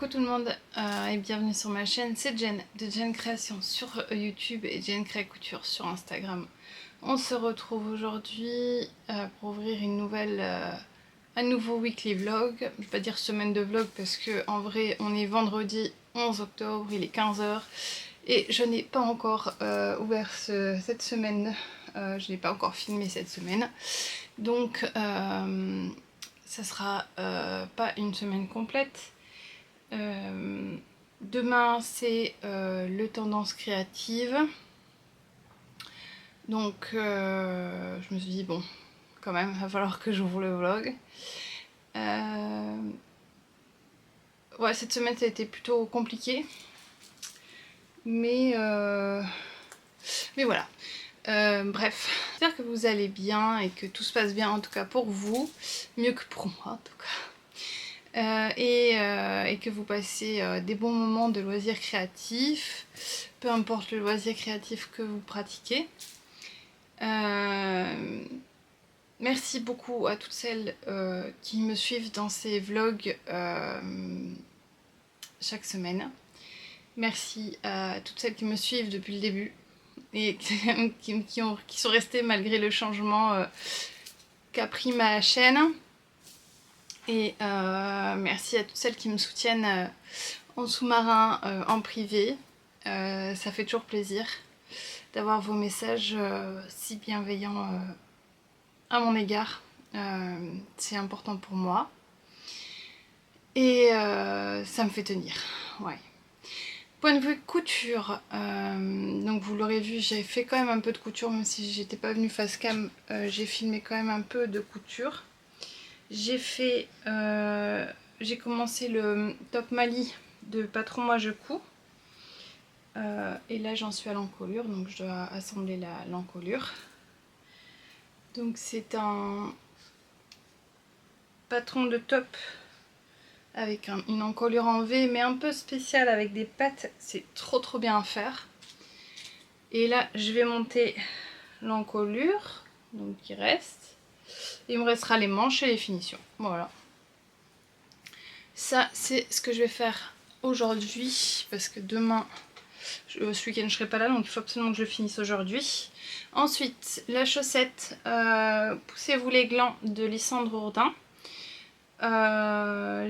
Coucou tout le monde et bienvenue sur ma chaîne, c'est Jen de Jen Création sur YouTube et Jen Cré Couture sur Instagram. On se retrouve aujourd'hui pour ouvrir un nouveau weekly vlog. Je vais pas dire semaine de vlog parce que en vrai on est vendredi 11 octobre, il est 15 h et je n'ai pas encore ouvert cette semaine, je n'ai pas encore filmé cette semaine. Donc ça sera pas une semaine complète. Demain c'est le tendance créative, donc je me suis dit bon, quand même va falloir que j'ouvre le vlog. Ouais, cette semaine ça a été plutôt compliqué, mais voilà. Bref, j'espère que vous allez bien et que tout se passe bien, en tout cas pour vous, mieux que pour moi en tout cas. Et que vous passez des bons moments de loisirs créatifs, peu importe le loisir créatif que vous pratiquez. Merci beaucoup à toutes celles qui me suivent dans ces vlogs chaque semaine. Merci à toutes celles qui me suivent depuis le début et qui sont restées malgré le changement qu'a pris ma chaîne. Et merci à toutes celles qui me soutiennent en sous-marin, en privé. Ça fait toujours plaisir d'avoir vos messages si bienveillants à mon égard. C'est important pour moi. Et ça me fait tenir. Ouais. Point de vue couture, donc vous l'aurez vu, j'ai fait quand même un peu de couture, même si j'étais pas venue face cam, j'ai filmé quand même un peu de couture. J'ai commencé le top Mali de Patron Moi Je Couds. Et là j'en suis à l'encolure, donc je dois assembler l'encolure. Donc c'est un patron de top avec une encolure en V, mais un peu spéciale avec des pattes. C'est trop bien à faire. Et là je vais monter l'encolure, donc il reste. Il me restera les manches et les finitions. Voilà. Ça c'est ce que je vais faire aujourd'hui, parce que demain, ce week-end je serai pas là, donc il faut absolument que je finisse aujourd'hui. Ensuite, la chaussette Poussez-vous les glands de Lysandre Hourdin.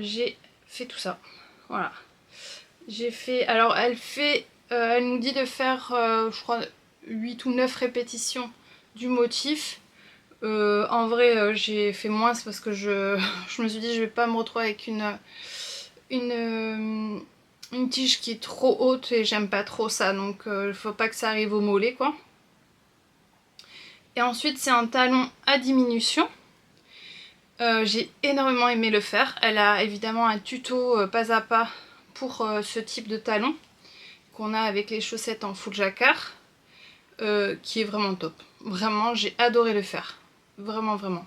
J'ai fait tout ça. Voilà. J'ai fait. Alors elle nous dit de faire je crois 8 ou 9 répétitions du motif. En vrai j'ai fait moins parce que je me suis dit je vais pas me retrouver avec une tige qui est trop haute et j'aime pas trop ça, donc faut pas que ça arrive au mollet quoi. Et ensuite c'est un talon à diminution. J'ai énormément aimé le faire. Elle a évidemment un tuto pas à pas pour ce type de talon qu'on a avec les chaussettes en full jacquard, qui est vraiment top. Vraiment j'ai adoré le faire, vraiment.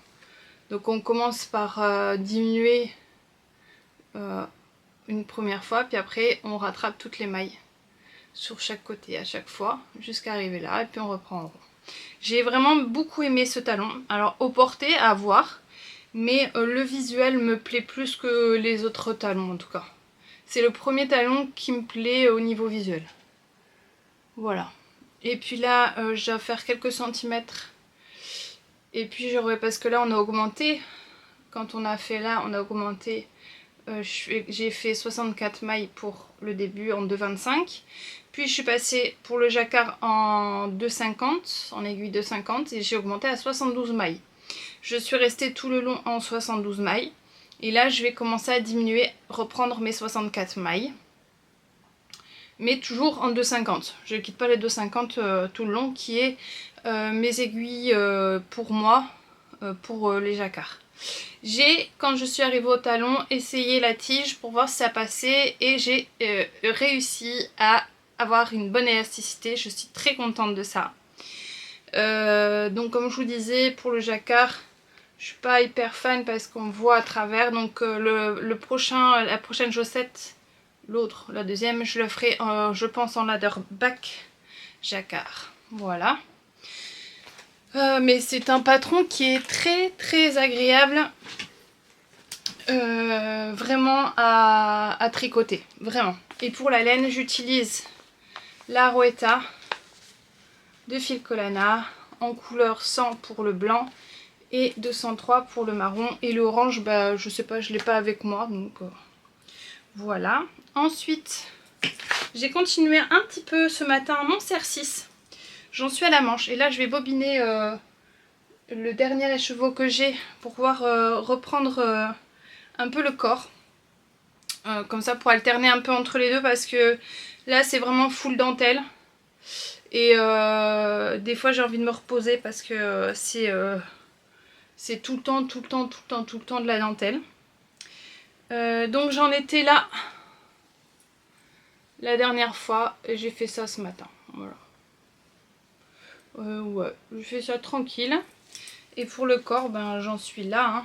Donc on commence par diminuer une première fois, puis après on rattrape toutes les mailles sur chaque côté à chaque fois jusqu'à arriver là, et puis on reprend en rond. J'ai vraiment beaucoup aimé ce talon. Alors au porté à voir, mais le visuel me plaît plus que les autres talons en tout cas. C'est le premier talon qui me plaît au niveau visuel. Voilà. Et puis là je dois faire quelques centimètres, et puis parce que là on a augmenté. Quand on a fait là on a augmenté. J'ai fait 64 mailles pour le début en 2,25. Puis je suis passée pour le jacquard en 2,50, en aiguille 2,50, et j'ai augmenté à 72 mailles. Je suis restée tout le long en 72 mailles. Et là je vais commencer à diminuer, reprendre mes 64 mailles. Mais toujours en 2,50. Je ne quitte pas les 2,50 tout le long, qui est mes aiguilles pour moi, pour les jacquards. J'ai, quand je suis arrivée au talon, essayé la tige pour voir si ça passait, et j'ai réussi à avoir une bonne élasticité. Je suis très contente de ça. Donc comme je vous disais, pour le jacquard, je suis pas hyper fan parce qu'on voit à travers. Donc la prochaine chaussette, la deuxième, je le ferai je pense en ladder back jacquard. Voilà. Mais c'est un patron qui est très agréable vraiment à tricoter, vraiment. Et pour la laine, j'utilise la Roetta de Filcolana en couleur 100 pour le blanc et 203 pour le marron. Et l'orange, bah je sais pas, je l'ai pas avec moi, donc voilà. Ensuite, j'ai continué un petit peu ce matin mon cercis. J'en suis à la manche et là je vais bobiner le dernier écheveau que j'ai pour pouvoir reprendre un peu le corps. Comme ça pour alterner un peu entre les deux parce que là c'est vraiment full dentelle. Et des fois j'ai envie de me reposer parce que c'est tout le temps de la dentelle. Donc j'en étais là la dernière fois et j'ai fait ça ce matin. Voilà. Ouais, je fais ça tranquille. Et pour le corps, ben j'en suis là. Hein.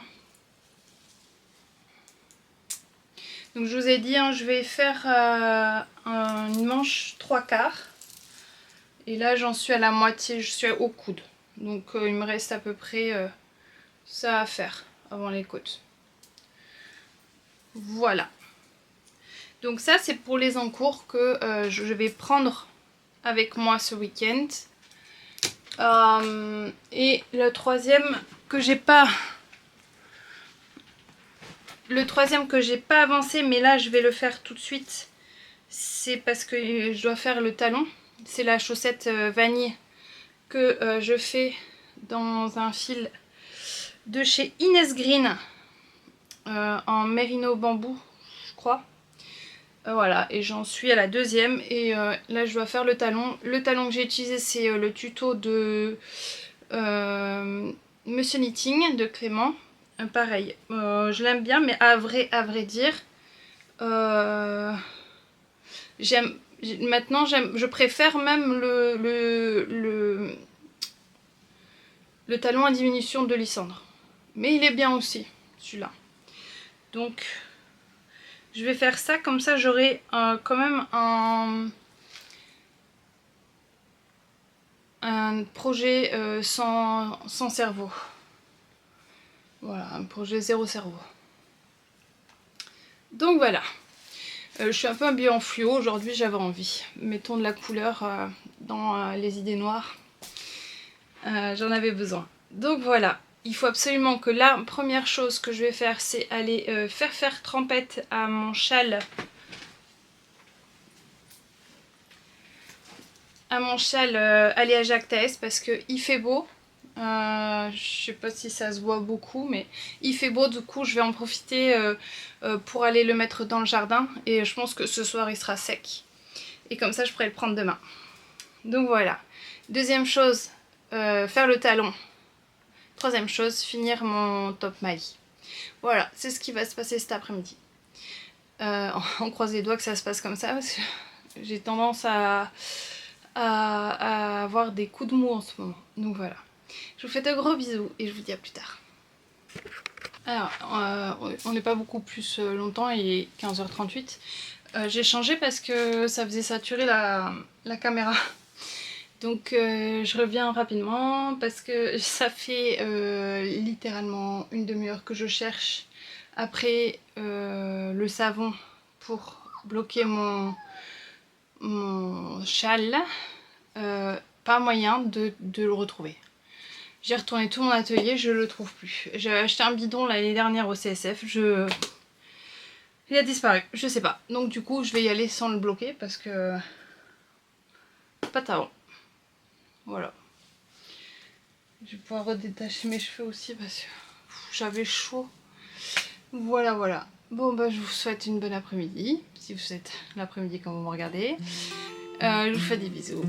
Donc je vous ai dit, hein, je vais faire une manche 3/4. Et là j'en suis à la moitié, je suis au coude. Donc il me reste à peu près ça à faire avant les côtes. Voilà. Donc ça c'est pour les encours que je vais prendre avec moi ce week-end. Et le troisième que j'ai pas... Le troisième que j'ai pas avancé, mais là je vais le faire tout de suite. C'est parce que je dois faire le talon. C'est la chaussette vanille que je fais dans un fil de chez Inès Green en mérino bambou, je crois. Voilà, et j'en suis à la deuxième et là je dois faire le talon. Le talon que j'ai utilisé c'est le tuto de Monsieur Knitting de Clément. Pareil, je l'aime bien mais à vrai dire, maintenant je préfère même le talon à diminution de Lysandre. Mais il est bien aussi, celui-là. Donc, je vais faire ça, comme ça j'aurai quand même un projet sans cerveau. Voilà, un projet zéro cerveau. Donc voilà. Je suis un peu habillée en fluo aujourd'hui, j'avais envie. Mettons de la couleur dans les idées noires. J'en avais besoin. Donc voilà. Il faut absolument que la première chose que je vais faire, c'est aller faire trempette à mon châle. Alliage Actaes parce qu'il fait beau. Je sais pas si ça se voit beaucoup, mais il fait beau. Du coup, je vais en profiter pour aller le mettre dans le jardin. Et je pense que ce soir, il sera sec. Et comme ça, je pourrai le prendre demain. Donc voilà. Deuxième chose, faire le talon. Troisième chose, finir mon top maille. Voilà, c'est ce qui va se passer cet après-midi. On croise les doigts que ça se passe comme ça parce que j'ai tendance à avoir des coups de mou en ce moment. Donc voilà. Je vous fais de gros bisous et je vous dis à plus tard. Alors, on n'est pas beaucoup plus longtemps, il est 15h38. J'ai changé parce que ça faisait saturer la caméra. Donc je reviens rapidement parce que ça fait littéralement une demi-heure que je cherche après le savon pour bloquer mon châle. Pas moyen de le retrouver. J'ai retourné tout mon atelier, je le trouve plus. J'ai acheté un bidon l'année dernière au CSF, il a disparu, je sais pas. Donc du coup je vais y aller sans le bloquer parce que pas talent. Voilà. Je vais pouvoir redétacher mes cheveux aussi parce que j'avais chaud. Voilà, voilà. Bon bah je vous souhaite une bonne après-midi, si vous êtes l'après-midi quand vous me regardez. Je vous fais des bisous.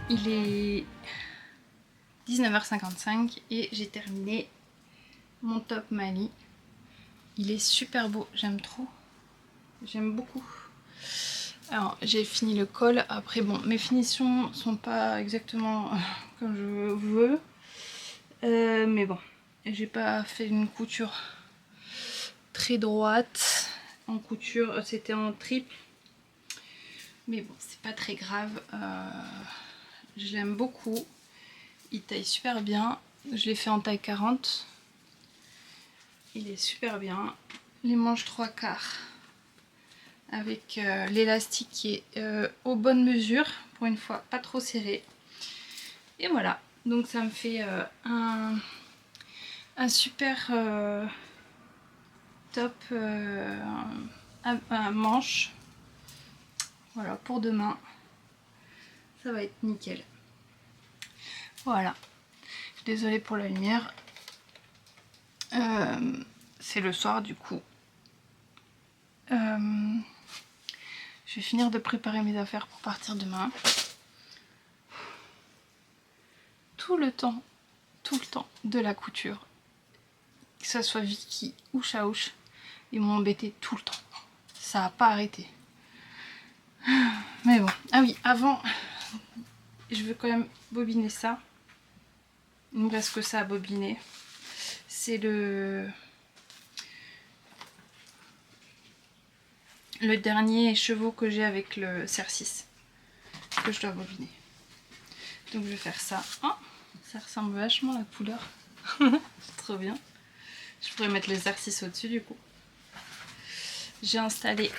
Il est 19h55 et j'ai terminé mon top Mali. Il est super beau, j'aime trop. J'aime beaucoup. Alors j'ai fini le col. Après bon, mes finitions sont pas exactement comme je veux. Mais bon, j'ai pas fait une couture très droite. En couture, c'était en triple. Mais bon, c'est pas très grave. Je l'aime beaucoup. Il taille super bien. Je l'ai fait en taille 40. Il est super bien. Les manches 3/4 avec l'élastique qui est aux bonnes mesures. Pour une fois, pas trop serré. Et voilà. Donc ça me fait un super top à manche. Voilà, pour demain. Ça va être nickel. Voilà. Je suis désolée pour la lumière. C'est le soir du coup. Je vais finir de préparer mes affaires pour partir demain. Tout le temps de la couture, que ça soit Vicky ou Chaouch, ils m'ont embêté tout le temps. Ça n'a pas arrêté. Mais bon. Ah oui, avant, je veux quand même bobiner ça. Il ne me reste que ça à bobiner. C'est le dernier chevaux que j'ai avec le CR6 que je dois bobiner. Donc je vais faire ça. Oh, ça ressemble vachement à la couleur. C'est trop bien. Je pourrais mettre les CR6 au-dessus du coup. J'ai installé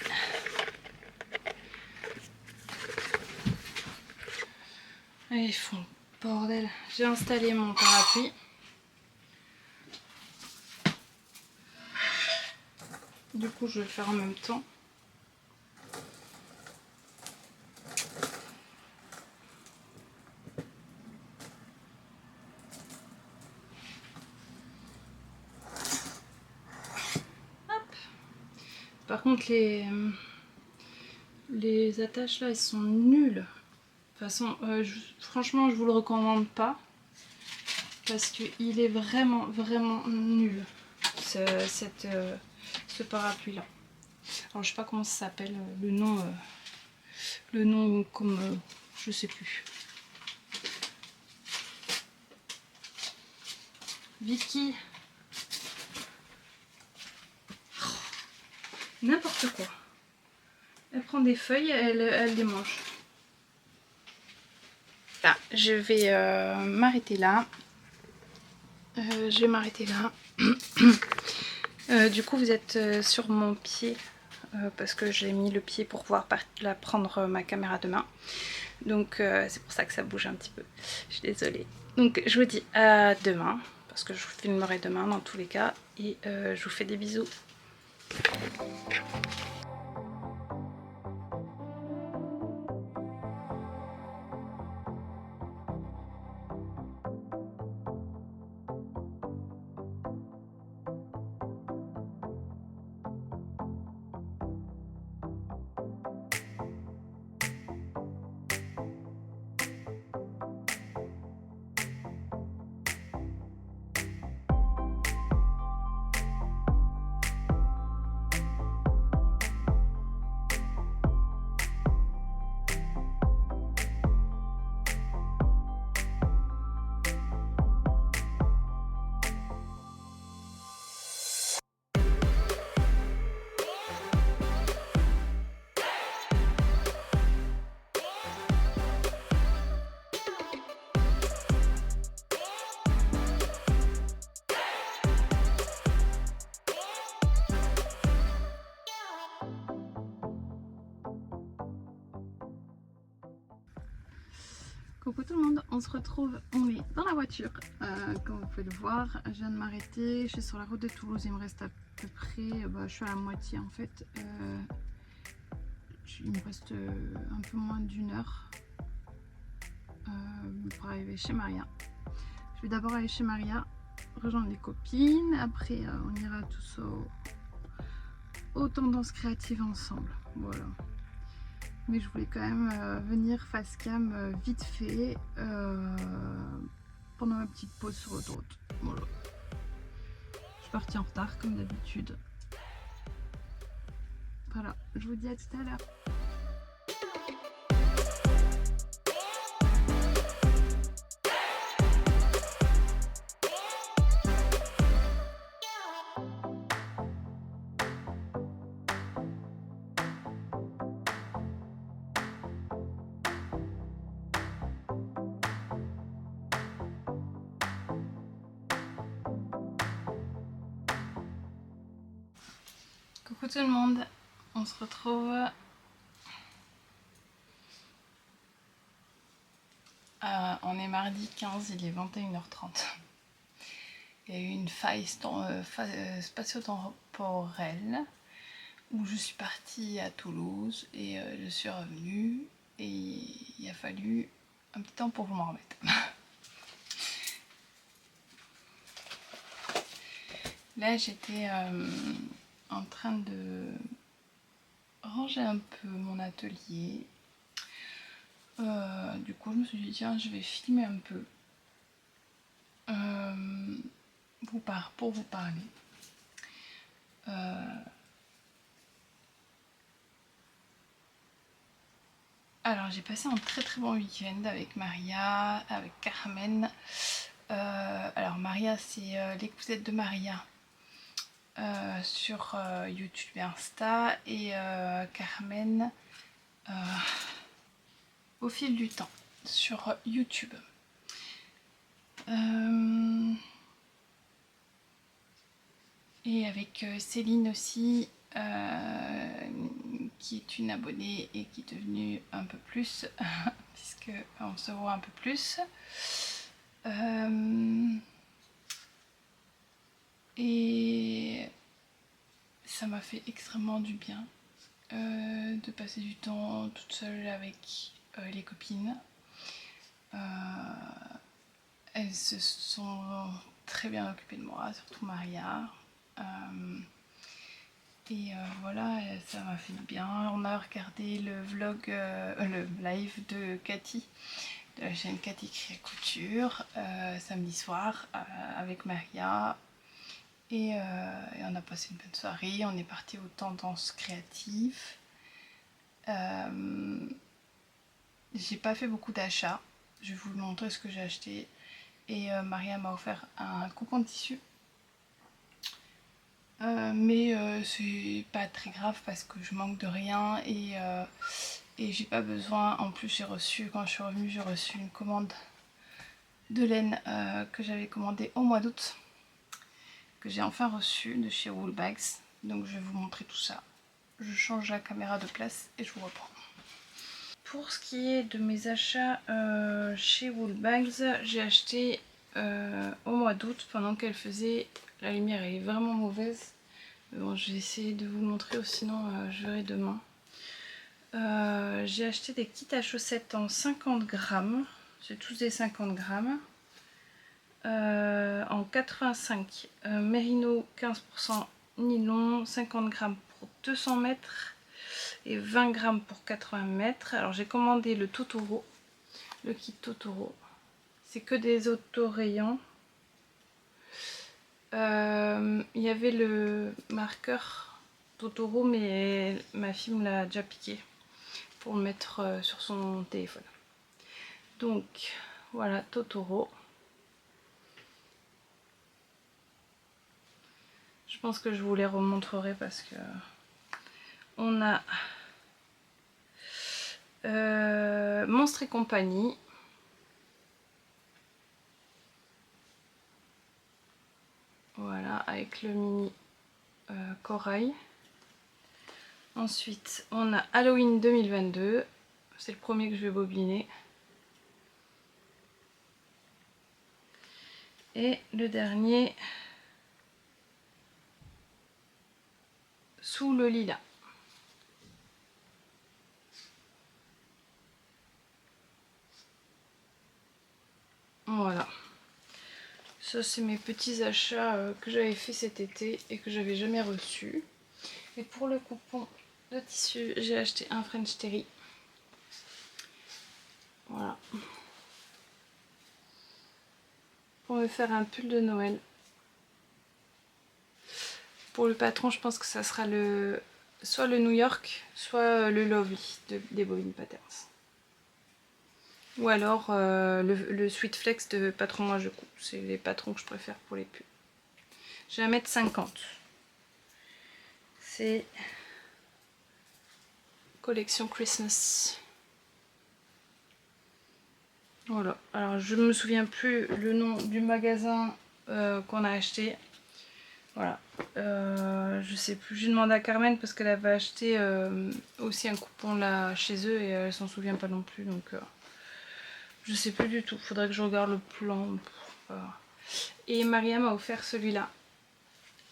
ils font bordel. J'ai installé mon parapluie. Du coup, je vais le faire en même temps. Hop. Par contre, les attaches là, elles sont nulles. De toute façon, franchement, je vous le recommande pas. Parce qu'il est vraiment nul. Ce parapluie là. Alors je sais pas comment ça s'appelle, le nom comme je sais plus. Vicky, n'importe quoi. Elle prend des feuilles, elle les mange. Là, je vais m'arrêter là. Du coup, vous êtes sur mon pied parce que j'ai mis le pied pour pouvoir prendre ma caméra de main. Donc c'est pour ça que ça bouge un petit peu. Je suis désolée. Donc je vous dis à demain parce que je vous filmerai demain dans tous les cas et je vous fais des bisous. Coucou tout le monde, on se retrouve, on est dans la voiture, comme vous pouvez le voir. Je viens de m'arrêter, je suis sur la route de Toulouse, il me reste à peu près, je suis à la moitié en fait, il me reste un peu moins d'une heure pour arriver chez Maria. Je vais d'abord aller chez Maria, rejoindre les copines, après on ira tous aux tendances créatives ensemble, voilà. Mais je voulais quand même venir face cam vite fait pendant ma petite pause sur l'autoroute. Voilà. Je suis partie en retard comme d'habitude. Voilà, je vous dis à tout à l'heure. Coucou tout le monde, on se retrouve on est mardi 15, il est 21h30. Il y a eu une faille spatio-temporelle où je suis partie à Toulouse et je suis revenue et il a fallu un petit temps pour que je m'en remette. Là j'étais en train de ranger un peu mon atelier. Du coup je me suis dit tiens je vais filmer un peu pour vous parler. Alors j'ai passé un très très bon week-end avec Maria, avec Carmen. Alors Maria c'est les cousettes de Maria sur YouTube et Insta et Carmen au fil du temps sur YouTube. Et avec Céline aussi qui est une abonnée et qui est devenue un peu plus puisque on se voit un peu plus. Et ça m'a fait extrêmement du bien de passer du temps toute seule avec les copines. Elles se sont très bien occupées de moi, surtout Maria. Et voilà, ça m'a fait du bien. On a regardé le vlog, le live de Cathy, de la chaîne Cathy Crée Couture, samedi soir avec Maria. Et on a passé une bonne soirée. On est parti aux tendances créatives. J'ai pas fait beaucoup d'achats. Je vais vous montrer ce que j'ai acheté. Et Maria m'a offert un coupon de tissu. Mais c'est pas très grave parce que je manque de rien et j'ai pas besoin. En plus j'ai reçu, quand je suis revenue, j'ai reçu une commande de laine que j'avais commandée au mois d'août, que j'ai enfin reçue de chez Woolbags. Donc je vais vous montrer tout ça. Je change la caméra de place et je vous reprends. Pour ce qui est de mes achats chez Woolbags, j'ai acheté au mois d'août pendant qu'elle faisait... La lumière est vraiment mauvaise. Bon, je vais essayer de vous le montrer, sinon je verrai demain. J'ai acheté des kits à chaussettes en 50 grammes. C'est tous des 50 grammes. En 85 Merino 15% nylon, 50 grammes pour 200 mètres et 20 grammes pour 80 mètres. Alors j'ai commandé le Totoro, le kit Totoro. C'est que des autorayants. Il y avait le marqueur Totoro, mais ma fille me l'a déjà piqué pour le mettre sur son téléphone. Donc voilà Totoro. Je pense que je vous les remontrerai parce que on a Monstres et compagnie. Voilà, avec le mini corail. Ensuite, on a Halloween 2022. C'est le premier que je vais bobiner. Et le dernier, Sous le lilas. Voilà. Ça, c'est mes petits achats que j'avais fait cet été et que j'avais jamais reçus. Et pour le coupon de tissu, j'ai acheté un French Terry. me faire un pull de Noël. Pour le patron, je pense que ça sera soit le New York, soit le Lovely des Bobine Patterns. Ou alors le Sweet Flex de Patron Moi Je Couds. C'est les patrons que je préfère pour les pulls. Je vais 1,50 m. C'est collection Christmas. Voilà. Alors je me souviens plus le nom du magasin qu'on a acheté. Voilà. Je sais plus. J'ai demandé à Carmen parce qu'elle avait acheté aussi un coupon là chez eux et elle s'en souvient pas non plus. Donc je sais plus du tout. Faudrait que je regarde le plan. Et Maria m'a offert celui-là.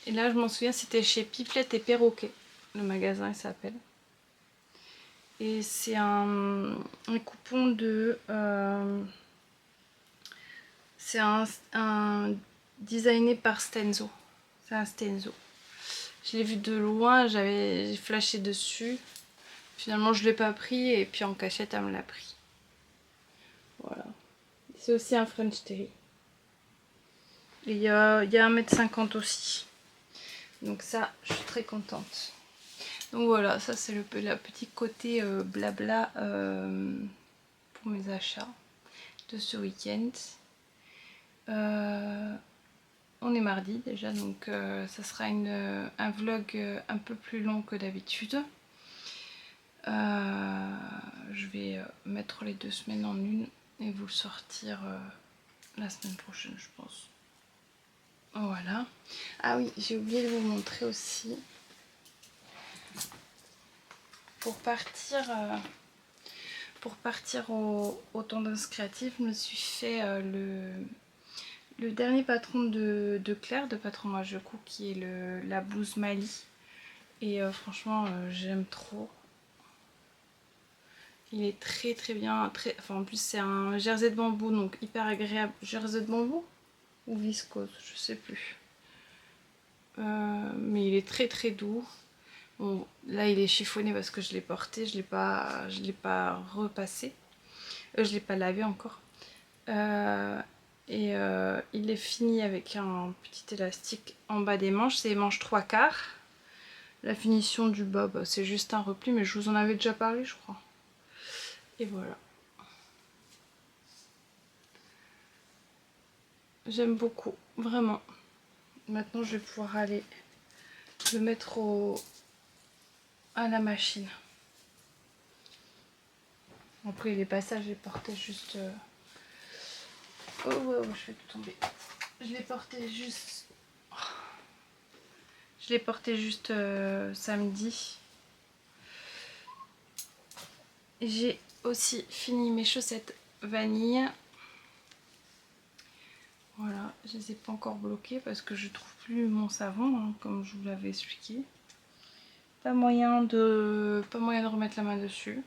Et là je m'en souviens, c'était chez Pipelette et Perroquet. Le magasin il s'appelle. Et c'est un coupon de... c'est un designé par Stenzo. C'est un Stenzo. Je l'ai vu de loin, j'ai flashé dessus. Finalement je ne l'ai pas pris et puis en cachette elle me l'a pris. Voilà. C'est aussi un French Terry. Et il y a 1,50 m aussi. Donc ça, je suis très contente. Donc voilà, ça c'est le petit côté blabla pour mes achats de ce week-end. On est mardi déjà, donc ça sera un vlog un peu plus long que d'habitude. Je vais mettre les 2 semaines en une et vous le sortir la semaine prochaine, je pense. Voilà. Ah oui, j'ai oublié de vous montrer aussi. Pour partir au Tendance Créative, je me suis fait le dernier patron de Claire, de Patron Moi Je Couds, qui est la blouse Mali. Et franchement, j'aime trop. Il est très très bien. Enfin, en plus, c'est un jersey de bambou, donc hyper agréable. Jersey de bambou ou viscose, je sais plus. Mais il est très très doux. Bon, là, il est chiffonné parce que je l'ai porté. Je l'ai pas repassé. Je l'ai pas lavé encore. Il est fini avec un petit élastique en bas des manches. C'est les manches 3/4. La finition du bas, c'est juste un repli, mais je vous en avais déjà parlé, je crois. Et voilà. J'aime beaucoup, vraiment. Maintenant, je vais pouvoir aller le mettre à la machine. Après, les passages, je les portais juste... Oh, je vais tout tomber. Je les portais juste... Je l'ai porté juste samedi. J'ai aussi fini mes chaussettes vanille. Voilà, je les ai pas encore bloquées parce que je trouve plus mon savon, hein, comme je vous l'avais expliqué. Pas moyen de remettre la main dessus.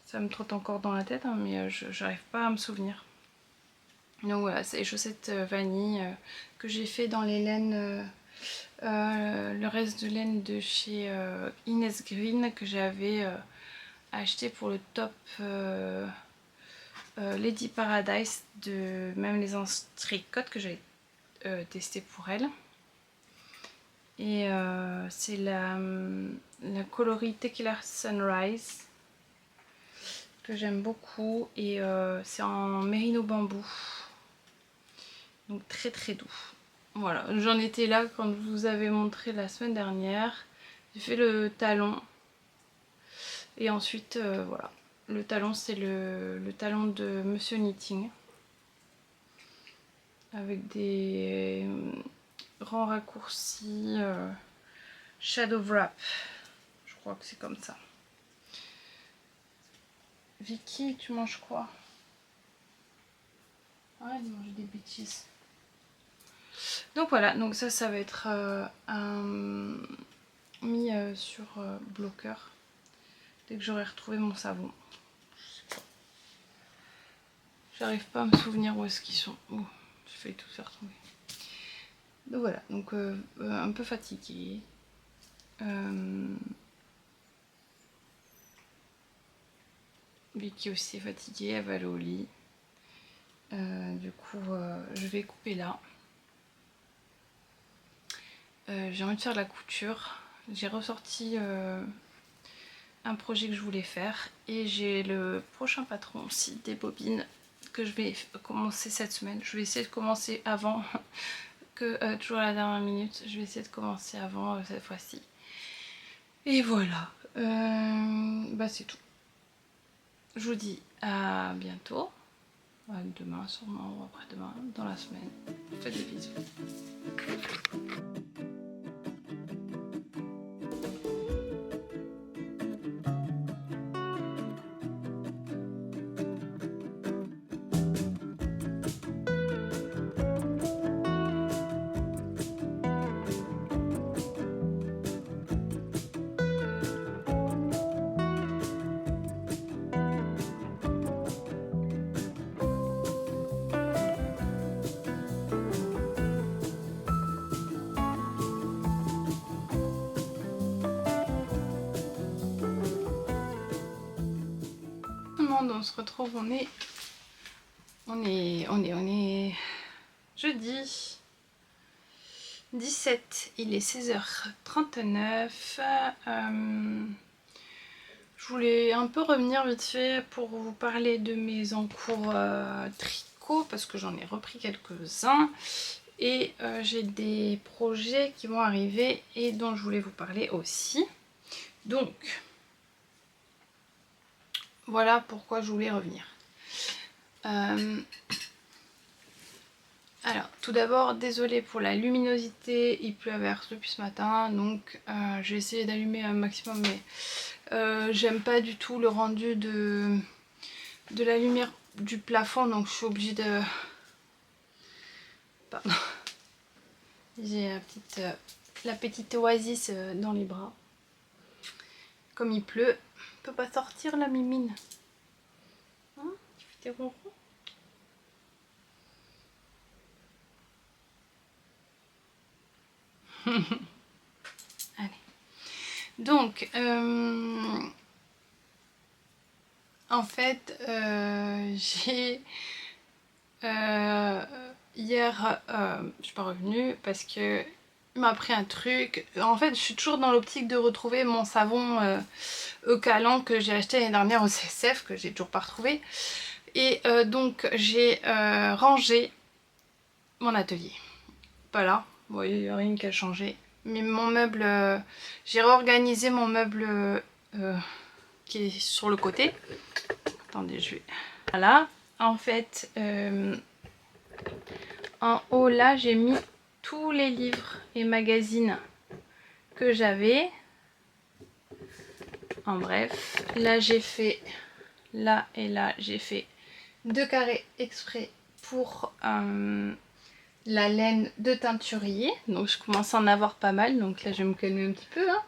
Ça me trotte encore dans la tête, hein, mais j'arrive pas à me souvenir. Donc voilà, c'est les chaussettes vanille que j'ai fait dans les laines... le reste de laine de chez Inès Green que j'avais acheté pour le top Lady Paradise de même les entrecotes que j'avais testé pour elle. Et c'est la coloris Tequila Sunrise que j'aime beaucoup et c'est en mérino bambou. Donc très très doux. Voilà, j'en étais là quand je vous avais montré la semaine dernière. J'ai fait le talon. Et ensuite, voilà. Le talon, c'est le talon de Monsieur Knitting. Avec des rangs raccourcis. Shadow Wrap. Je crois que c'est comme ça. Vicky, tu manges quoi? Arrête de manger des bêtises. Donc voilà, donc ça va être mis sur bloqueur dès que j'aurai retrouvé mon savon. J'arrive pas à me souvenir où est-ce qu'ils sont. Oh, j'ai failli tout faire tomber. Donc voilà, donc un peu fatiguée. Vicky aussi est fatiguée, elle va aller au lit. Du coup, je vais couper là. J'ai envie de faire de la couture. J'ai ressorti un projet que je voulais faire. Et j'ai le prochain patron aussi des bobines que je vais commencer cette semaine. Je vais essayer de commencer avant que toujours à la dernière minute. Je vais essayer de commencer avant cette fois-ci. Et voilà. Bah c'est tout. Je vous dis à bientôt. Demain sûrement ou après-demain dans la semaine. Faites des bisous. On se retrouve, on est jeudi 17, il est 16h39. Je voulais un peu revenir vite fait pour vous parler de mes encours tricot parce que j'en ai repris quelques-uns et j'ai des projets qui vont arriver et dont je voulais vous parler aussi. Donc voilà pourquoi je voulais revenir. Alors tout d'abord désolée pour la luminosité, il pleut à verse depuis ce matin donc je vais essayer d'allumer un maximum mais j'aime pas du tout le rendu de la lumière du plafond donc je suis obligée de... Pardon. J'ai la petite oasis dans les bras. Comme il pleut, on peut pas sortir la mimine. Hein? Tu fais tes ronrons? Allez. Donc, en fait, j'ai... hier, je suis pas revenue parce que il m'a pris un truc. En fait, je suis toujours dans l'optique de retrouver mon savon Eucalan que j'ai acheté l'année dernière au CSF, que j'ai toujours pas retrouvé. Et donc, j'ai rangé mon atelier. Voilà, vous voyez, il n'y a rien qui a changé. Mais mon meuble, j'ai réorganisé mon meuble qui est sur le côté. Attendez, je vais... Voilà, en fait, en haut là, j'ai mis tous les livres et magazines que j'avais. En bref, là j'ai fait, là et là, j'ai fait 2 carrés exprès pour la laine de teinturier. Donc je commence à en avoir pas mal, donc là je vais me calmer un petit peu. Hein.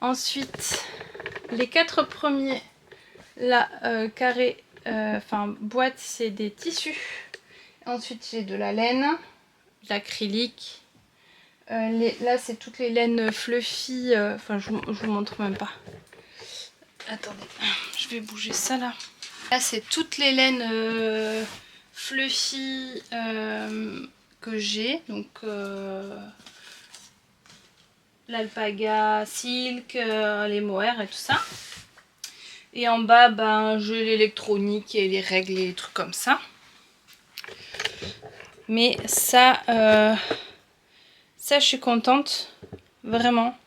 Ensuite, les 4 premiers, là, carrés, enfin boîte, c'est des tissus. Ensuite j'ai de la laine, de l'acrylique. Là c'est toutes les laines fluffy, enfin je vous montre même pas. Attendez, je vais bouger ça là. Là c'est toutes les laines fluffy que j'ai. Donc l'alpaga, silk, les mohair et tout ça. Et en bas, ben, j'ai l'électronique et les règles et les trucs comme ça. Mais ça, ça je suis contente, vraiment.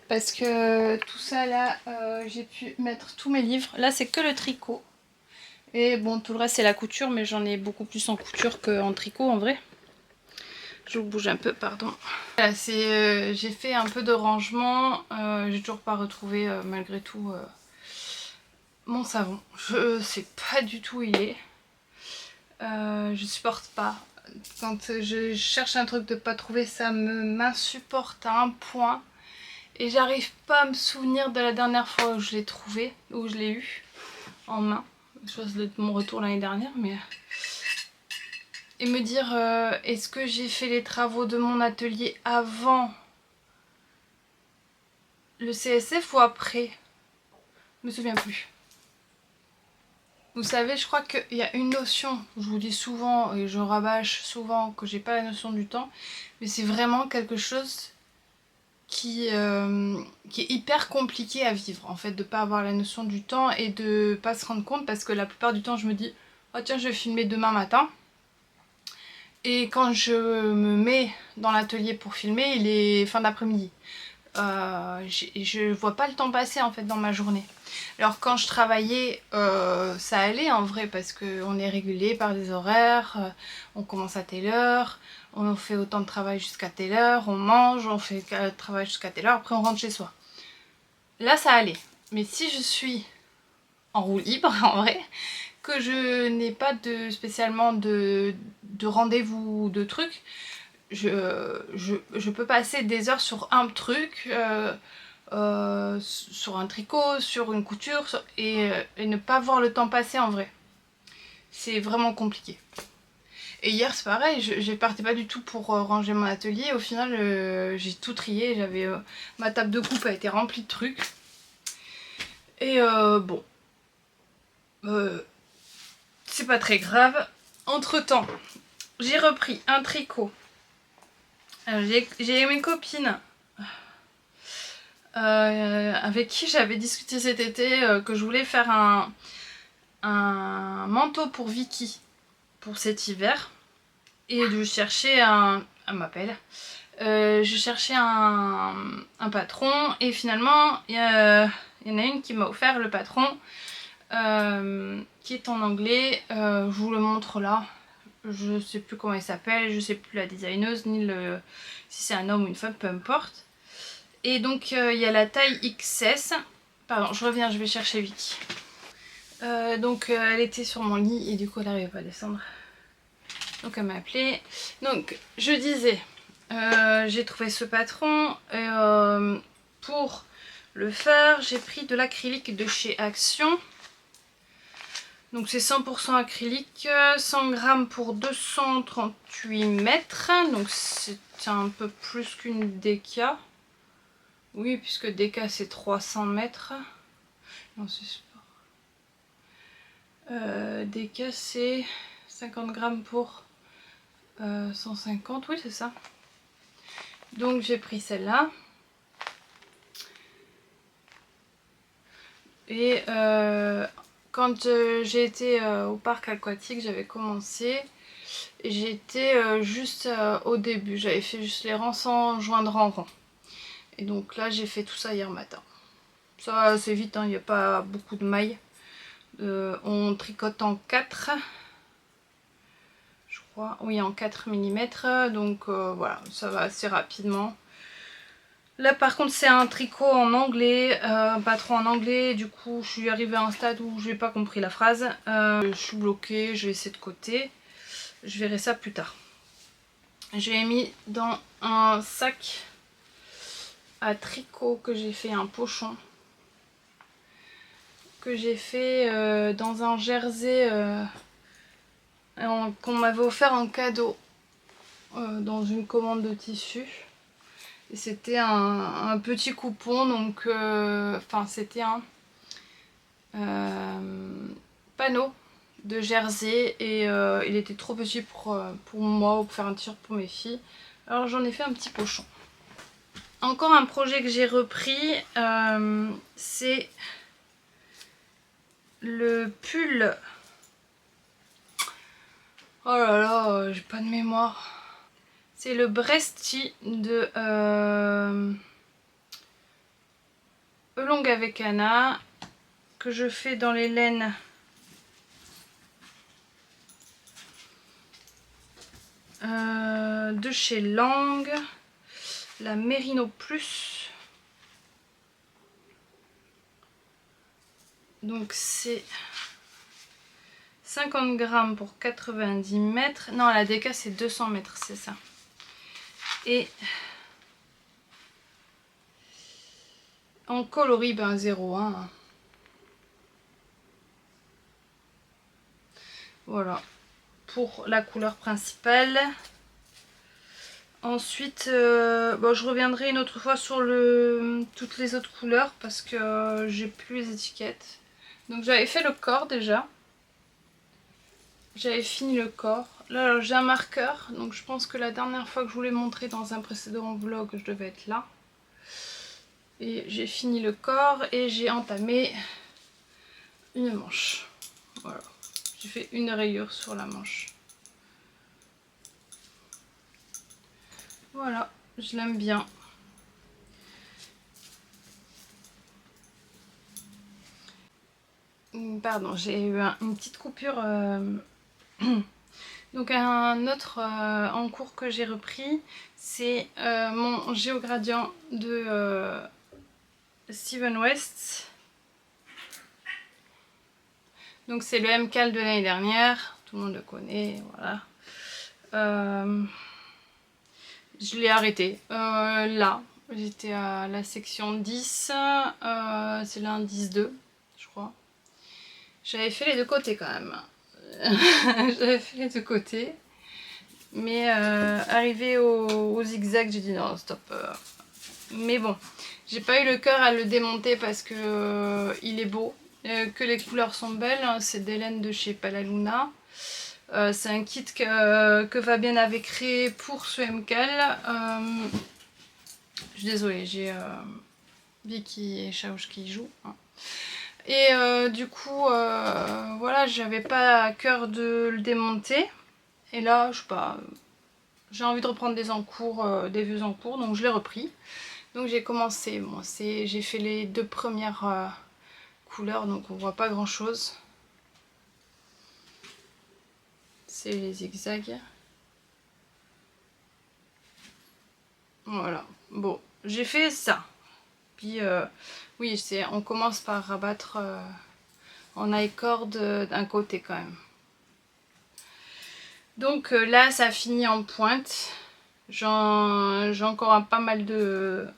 Parce que tout ça là, j'ai pu mettre tous mes livres. Là c'est que le tricot. Et bon, tout le reste c'est la couture, mais j'en ai beaucoup plus en couture qu'en tricot en vrai. Je vous bouge un peu, pardon. Voilà, j'ai fait un peu de rangement. J'ai toujours pas retrouvé malgré tout mon savon. Je sais pas du tout où il est. Je supporte pas. Quand je cherche un truc de pas trouver, ça m'insupporte à un point. Et j'arrive pas à me souvenir de la dernière fois où je l'ai trouvé, où je l'ai eu en main. Je pense que ça doit être mon retour l'année dernière, mais... Et me dire, est-ce que j'ai fait les travaux de mon atelier avant le CSF ou après? Je me souviens plus. Vous savez, je crois qu'il y a une notion, je vous dis souvent et je rabâche souvent que j'ai pas la notion du temps, mais c'est vraiment quelque chose qui est hyper compliqué à vivre en fait, de pas avoir la notion du temps et de pas se rendre compte, parce que la plupart du temps je me dis oh tiens, je vais filmer demain matin, et quand je me mets dans l'atelier pour filmer, il est fin d'après-midi. Je vois pas le temps passer en fait dans ma journée. Alors quand je travaillais, ça allait en vrai, parce qu'on est régulé par des horaires, on commence à telle heure, on fait autant de travail jusqu'à telle heure, on mange, on fait le travail jusqu'à telle heure, après on rentre chez soi. Là ça allait. Mais si je suis en roue libre en vrai, que je n'ai pas spécialement de rendez-vous ou de trucs, je peux passer des heures sur un truc, sur un tricot, sur une couture, et ne pas voir le temps passer en vrai. C'est vraiment compliqué. Et hier c'est pareil, je partais pas du tout pour ranger mon atelier. Au final j'ai tout trié, ma table de coupe a été remplie de trucs. Et bon, c'est pas très grave. Entre temps, j'ai repris un tricot. J'ai mes copines avec qui j'avais discuté cet été que je voulais faire un manteau pour Vicky pour cet hiver, et je cherchais elle m'appelle, je cherchais un patron, et finalement il y en a une qui m'a offert le patron qui est en anglais. Je vous le montre là, je sais plus comment il s'appelle, je sais plus la designeuse ni si c'est un homme ou une femme, peu importe. Et donc il y a la taille XS. Pardon, je reviens, je vais chercher Vicky. Donc elle était sur mon lit et du coup elle n'arrivait pas à descendre. Donc elle m'a appelé. Donc je disais, j'ai trouvé ce patron, et pour le faire j'ai pris de l'acrylique de chez Action. Donc c'est 100% acrylique, 100 grammes pour 238 mètres. Donc c'est un peu plus qu'une déca. Oui, puisque déca c'est 300 mètres. Non, c'est sport. Déca c'est 50 grammes pour 150. Oui, c'est ça. Donc j'ai pris celle-là. Et quand j'ai été au parc aquatique, j'avais commencé. J'étais juste au début. J'avais fait juste les rangs sans joindre en rang. Et donc là, j'ai fait tout ça hier matin. Ça va assez vite, hein, il n'y a pas beaucoup de mailles. On tricote en 4. Je crois. Oui, en 4 mm. Donc voilà, ça va assez rapidement. Là par contre c'est un tricot en anglais, un patron en anglais, du coup je suis arrivée à un stade où j'ai pas compris la phrase. Je suis bloquée, je vais laisser de côté, je verrai ça plus tard. Je l'ai mis dans un sac à tricot que j'ai fait, un pochon, que j'ai fait dans un jersey qu'on m'avait offert en cadeau dans une commande de tissu. Et c'était un petit coupon, donc enfin c'était un panneau de jersey, et il était trop petit pour moi, ou pour faire un t-shirt pour mes filles. Alors j'en ai fait un petit pochon. Encore un projet que j'ai repris, c'est le pull. Oh là là, j'ai pas de mémoire. C'est le Bresti de Elong avec Anna, que je fais dans les laines de chez Lang, la Merino Plus. Donc c'est 50 grammes pour 90 mètres. Non, la déca c'est 200 mètres, c'est ça. Et en coloris, ben 0,1. Voilà, pour la couleur principale. Ensuite, bon, je reviendrai une autre fois sur toutes les autres couleurs, parce que j'ai plus les étiquettes. Donc j'avais fait le corps déjà. j'avais fini le corps. Là j'ai un marqueur, donc je pense que la dernière fois que je vous l'ai montré dans un précédent vlog, je devais être là. Et j'ai fini le corps et j'ai entamé une manche. Voilà, j'ai fait une rayure sur la manche. Voilà, je l'aime bien. Pardon, j'ai eu une petite coupure. Donc un autre en cours que j'ai repris, c'est mon géogradient de Steven West. Donc c'est le MCAL de l'année dernière, tout le monde le connaît, voilà. Je l'ai arrêté là, j'étais à la section 10, c'est l'indice 2, je crois. J'avais fait les deux côtés quand même. J'avais fait les deux côtés. Mais arrivé au zigzag, j'ai dit non, stop. Mais bon, j'ai pas eu le cœur à le démonter parce que il est beau, que les couleurs sont belles. C'est des laines de chez Palaluna. C'est un kit que Fabienne avait créé pour ce MCAL. Je suis désolée, j'ai Vicky et Chaouch qui y jouent. Hein. Et du coup, voilà, j'avais pas à cœur de le démonter. Et là, je sais pas, j'ai envie de reprendre des vues en cours, donc je l'ai repris. Donc j'ai commencé, bon, j'ai fait les deux premières couleurs, donc on voit pas grand chose. C'est les zigzags. Voilà, bon, j'ai fait ça. Puis oui, on commence par rabattre en I-cord d'un côté quand même. Donc là, ça finit en pointe. J'ai encore pas mal de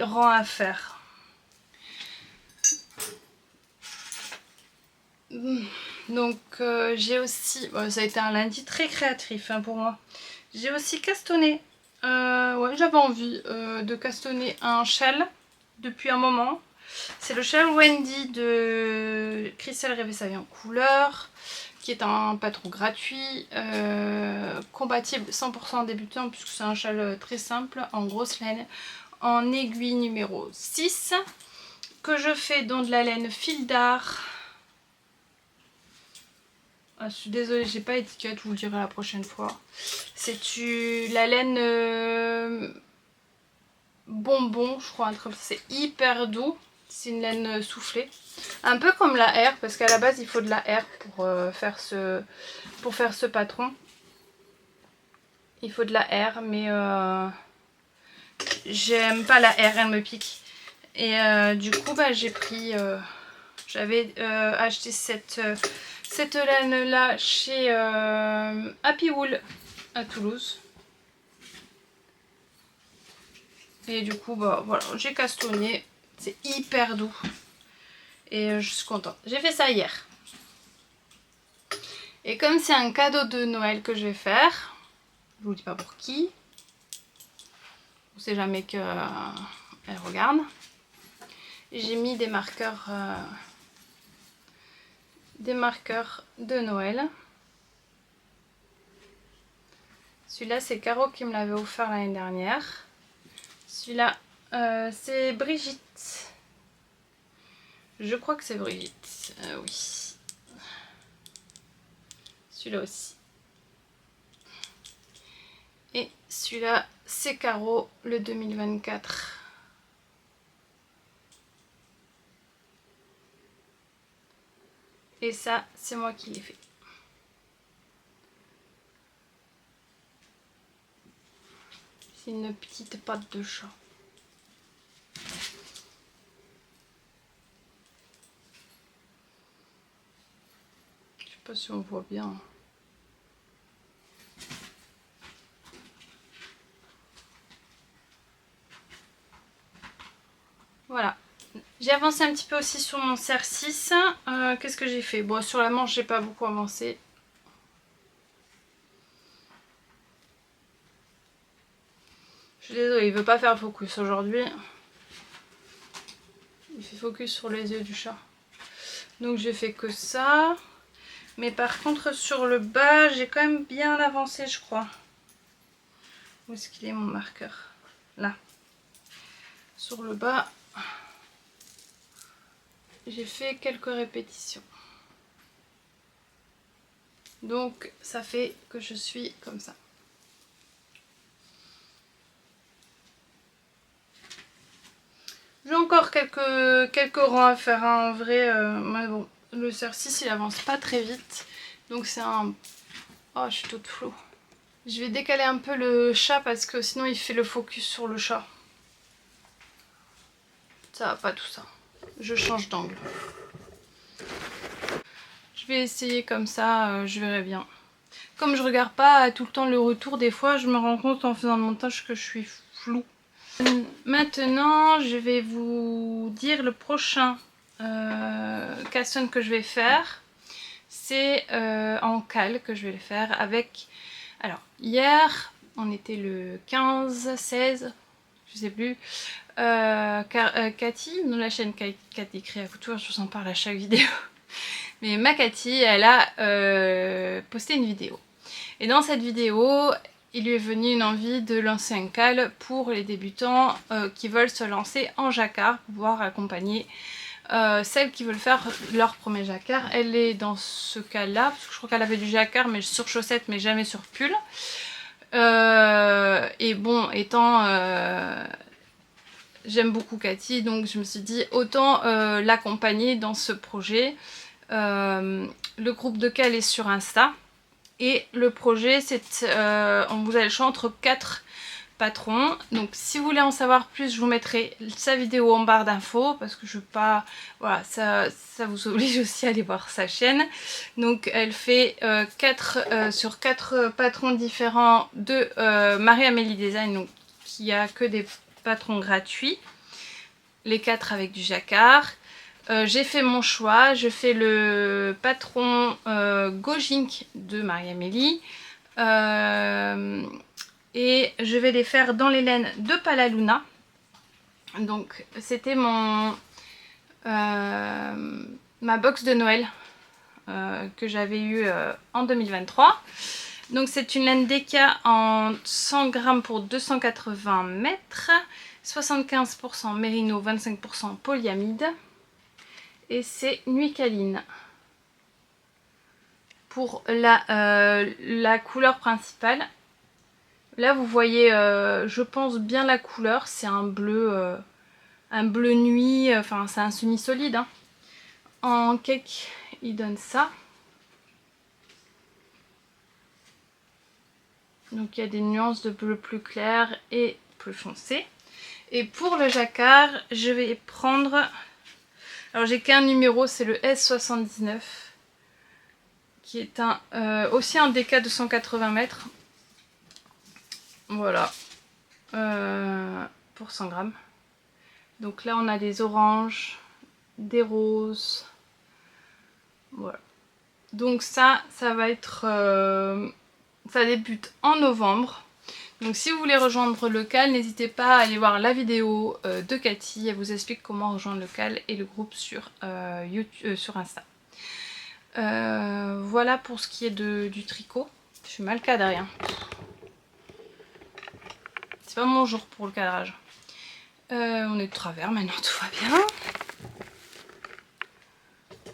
rangs à faire. Donc j'ai aussi, bon, ça a été un lundi très créatif hein, pour moi. J'ai aussi castonné. Ouais, j'avais envie de castonner un châle depuis un moment. C'est le châle Wendy de Christelle Rêver sa vie en couleur, qui est un patron gratuit, compatible 100% débutant puisque c'est un châle très simple, en grosse laine, en aiguille numéro 6, que je fais dans de la laine fil d'art. Ah, je suis désolée, j'ai pas étiquette, je vous le dirai la prochaine fois. C'est la laine bonbon, je crois, un truc. C'est hyper doux. C'est une laine soufflée. Un peu comme la R, parce qu'à la base il faut de la R faire ce patron. Il faut de la R, mais j'aime pas la R, elle me pique. Et du coup, bah, j'ai pris... j'avais acheté cette laine là chez Happy Wool à Toulouse. Et du coup, bah voilà, j'ai castonné. C'est hyper doux. Et je suis contente. J'ai fait ça hier. Et comme c'est un cadeau de Noël que je vais faire, je vous dis pas pour qui. On sait jamais qu'elle regarde. J'ai mis des marqueurs de Noël. Celui-là, c'est Caro qui me l'avait offert l'année dernière. Celui-là, c'est Brigitte. Je crois que c'est Brigitte. Oui. Celui-là aussi. Et celui-là, c'est Caro, le 2024. Et ça, c'est moi qui l'ai fait. C'est une petite patte de chat. Je sais pas si on voit bien. Voilà. J'ai avancé un petit peu aussi sur mon serre 6. Qu'est-ce que j'ai fait? Bon, sur la manche, j'ai pas beaucoup avancé. Je suis désolée, il veut pas faire focus aujourd'hui. Il fait focus sur les yeux du chat. Donc j'ai fait que ça. Mais par contre sur le bas, j'ai quand même bien avancé je crois. Où est-ce qu'il est mon marqueur? Là. Sur le bas, j'ai fait quelques répétitions. Donc ça fait que je suis comme ça. J'ai encore quelques rangs à faire hein, en vrai. Mais bon, le cercis il avance pas très vite. Donc c'est un... Oh, je suis toute floue. Je vais décaler un peu le chat parce que sinon il fait le focus sur le chat. Ça va pas tout ça. Je change d'angle. Je vais essayer comme ça, je verrai bien. Comme je regarde pas tout le temps le retour, des fois je me rends compte en faisant le montage que je suis floue. Maintenant je vais vous dire le prochain cast-on que je vais faire. C'est en cale que je vais le faire avec... Alors hier on était le 15, 16, je sais plus. Cathy, de la chaîne Cathy Crée à Couture, je vous en parle à chaque vidéo. Mais ma Cathy, elle a posté une vidéo. Et dans cette vidéo, il lui est venu une envie de lancer un cale pour les débutants qui veulent se lancer en jacquard, pour pouvoir accompagner celles qui veulent faire leur premier jacquard. Elle est dans ce cas-là, parce que je crois qu'elle avait du jacquard mais sur chaussettes mais jamais sur pull. Et bon, étant... j'aime beaucoup Cathy, donc je me suis dit autant l'accompagner dans ce projet. Le groupe de cale est sur Insta. Et le projet, c'est vous avez le choix entre 4 patrons. Donc si vous voulez en savoir plus, je vous mettrai sa vidéo en barre d'infos parce que je veux pas... Voilà, ça vous oblige aussi à aller voir sa chaîne. Donc elle fait sur 4 patrons différents de Marie-Amélie Design, donc qui a que des patrons gratuits. Les 4 avec du jacquard. J'ai fait mon choix, je fais le patron Gojink de Marie-Amélie et je vais les faire dans les laines de Palaluna. Donc c'était ma box de Noël que j'avais eue en 2023. Donc c'est une laine Deka en 100 grammes pour 280 mètres, 75% mérino, 25% polyamide. Et c'est Nuit Caline. Pour la couleur principale, là vous voyez, je pense bien la couleur, c'est un bleu nuit, enfin c'est un semi-solide. Hein. En cake, il donne ça. Donc il y a des nuances de bleu plus clair et plus foncé. Et pour le jacquard, je vais prendre... Alors j'ai qu'un numéro, c'est le S79. Qui est aussi un DK de 180 mètres. Voilà. Pour 100 grammes. Donc là on a des oranges, des roses. Voilà. Donc ça va être... ça débute en novembre. Donc si vous voulez rejoindre le cale, n'hésitez pas à aller voir la vidéo de Cathy. Elle vous explique comment rejoindre le cale et le groupe sur, sur Insta. Voilà pour ce qui est du tricot. Je suis mal cadrée. Hein. C'est pas mon jour pour le cadrage. On est de travers maintenant, tout va bien.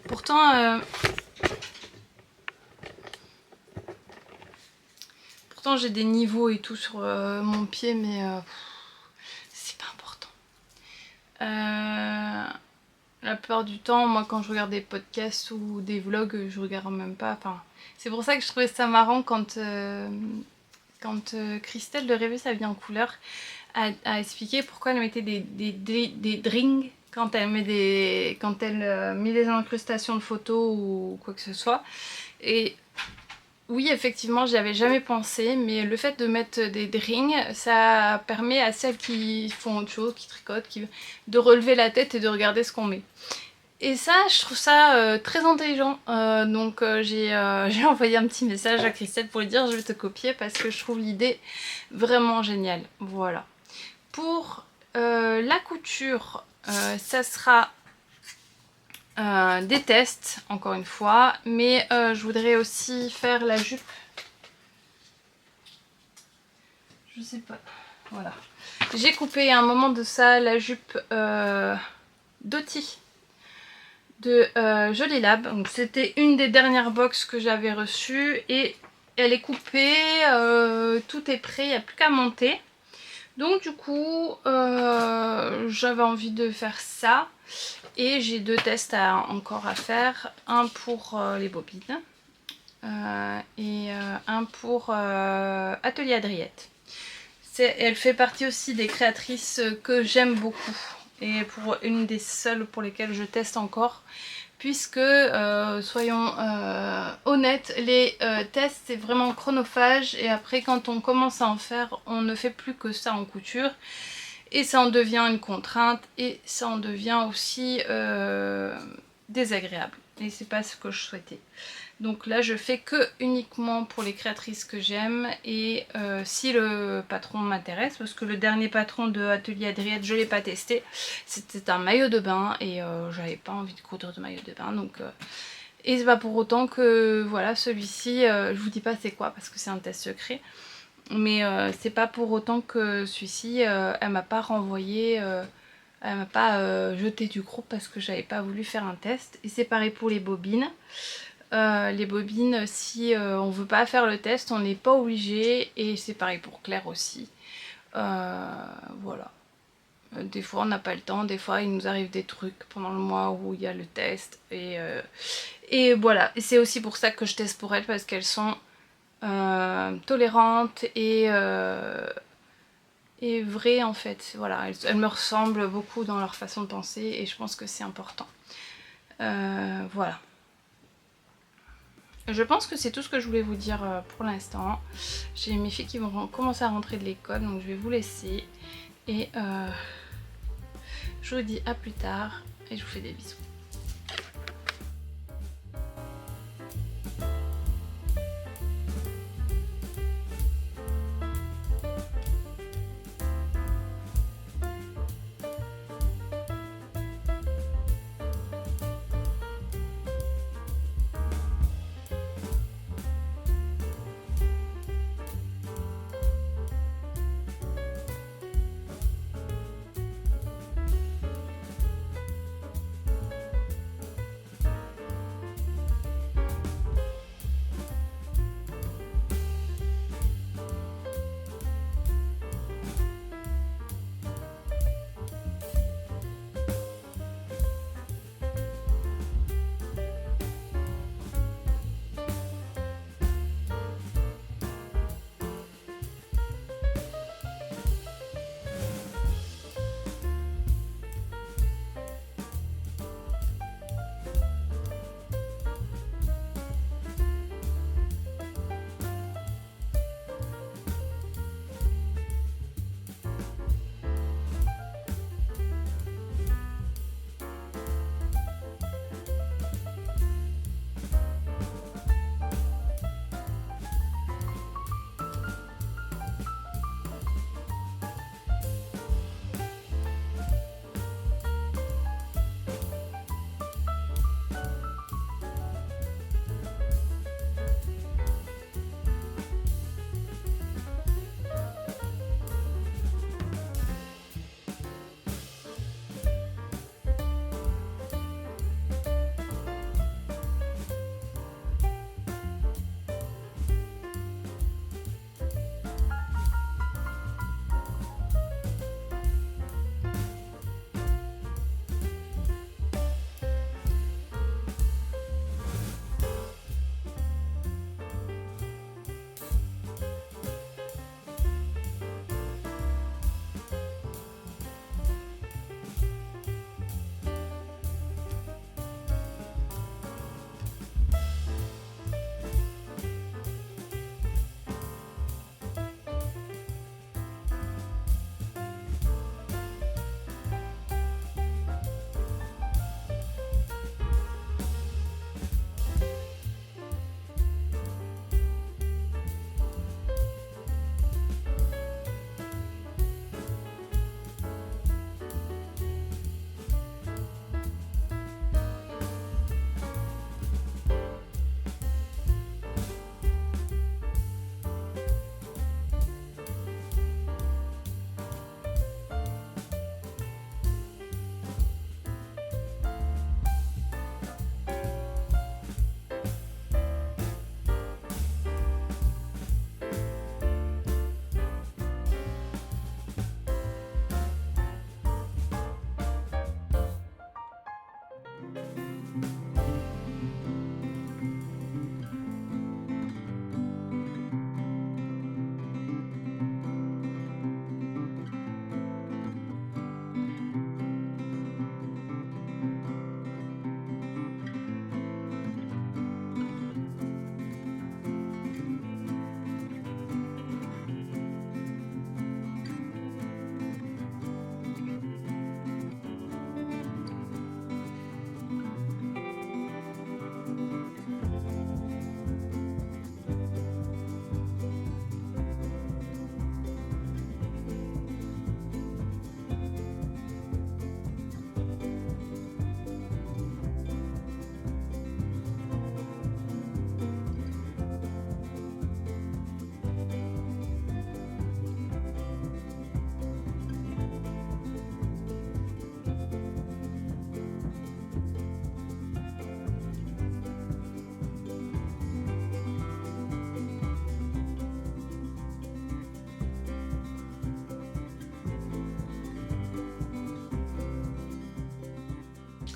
Pourtant, j'ai des niveaux et tout sur mon pied, mais c'est pas important. La plupart du temps, moi quand je regarde des podcasts ou des vlogs, je regarde même pas. Enfin, c'est pour ça que je trouvais ça marrant quand Christelle de Rêver sa vie en couleur a expliqué pourquoi elle mettait des drinks quand elle met des incrustations de photos ou quoi que ce soit. Et oui, effectivement, j'y avais jamais pensé, mais le fait de mettre des rings, ça permet à celles qui font autre chose, qui tricotent, de relever la tête et de regarder ce qu'on met. Et ça, je trouve ça très intelligent. Donc j'ai envoyé un petit message à Christelle pour lui dire je vais te copier parce que je trouve l'idée vraiment géniale. Voilà. Pour la couture, ça sera des tests encore une fois, mais je voudrais aussi faire la jupe. Je sais pas, voilà. J'ai coupé à un moment de ça la jupe Doty de Jolie Lab. Donc c'était une des dernières box que j'avais reçues et elle est coupée, tout est prêt, il n'y a plus qu'à monter. Donc du coup j'avais envie de faire ça et j'ai 2 tests encore à faire, un pour les bobines et un pour Atelier Adriette. Elle fait partie aussi des créatrices que j'aime beaucoup et pour une des seules pour lesquelles je teste encore, puisque soyons honnêtes, les tests c'est vraiment chronophage et après quand on commence à en faire on ne fait plus que ça en couture et ça en devient une contrainte et ça en devient aussi désagréable et c'est pas ce que je souhaitais. Donc là je fais que uniquement pour les créatrices que j'aime et si le patron m'intéresse, parce que le dernier patron de Atelier Adriette je l'ai pas testé, c'était un maillot de bain et j'avais pas envie de coudre de maillot de bain, donc et c'est pas pour autant que voilà celui-ci, je vous dis pas c'est quoi parce que c'est un test secret, mais c'est pas pour autant que celui-ci elle m'a pas renvoyé, elle m'a pas jeté du groupe parce que j'avais pas voulu faire un test. Et c'est pareil pour les bobines. Les bobines, si on veut pas faire le test, on n'est pas obligé. Et c'est pareil pour Claire aussi. Voilà. Des fois on n'a pas le temps, des fois il nous arrive des trucs pendant le mois où il y a le test. Et voilà. Et c'est aussi pour ça que je teste pour elles, parce qu'elles sont tolérantes et vraies en fait. Voilà, elles me ressemblent beaucoup dans leur façon de penser et je pense que c'est important. Voilà. Je pense que c'est tout ce que je voulais vous dire pour l'instant. J'ai mes filles qui vont commencer à rentrer de l'école, donc je vais vous laisser. Et je vous dis à plus tard et je vous fais des bisous.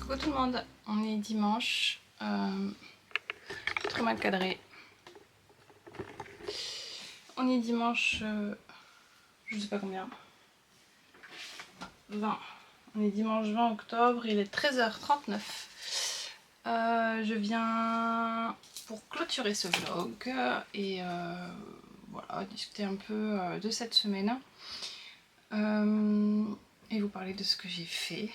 Coucou tout le monde, on est dimanche, trop mal cadré. On est dimanche, je sais pas combien, 20. On est dimanche 20 octobre, il est 13h39. Je viens pour clôturer ce vlog et voilà, discuter un peu de cette semaine et vous parler de ce que j'ai fait.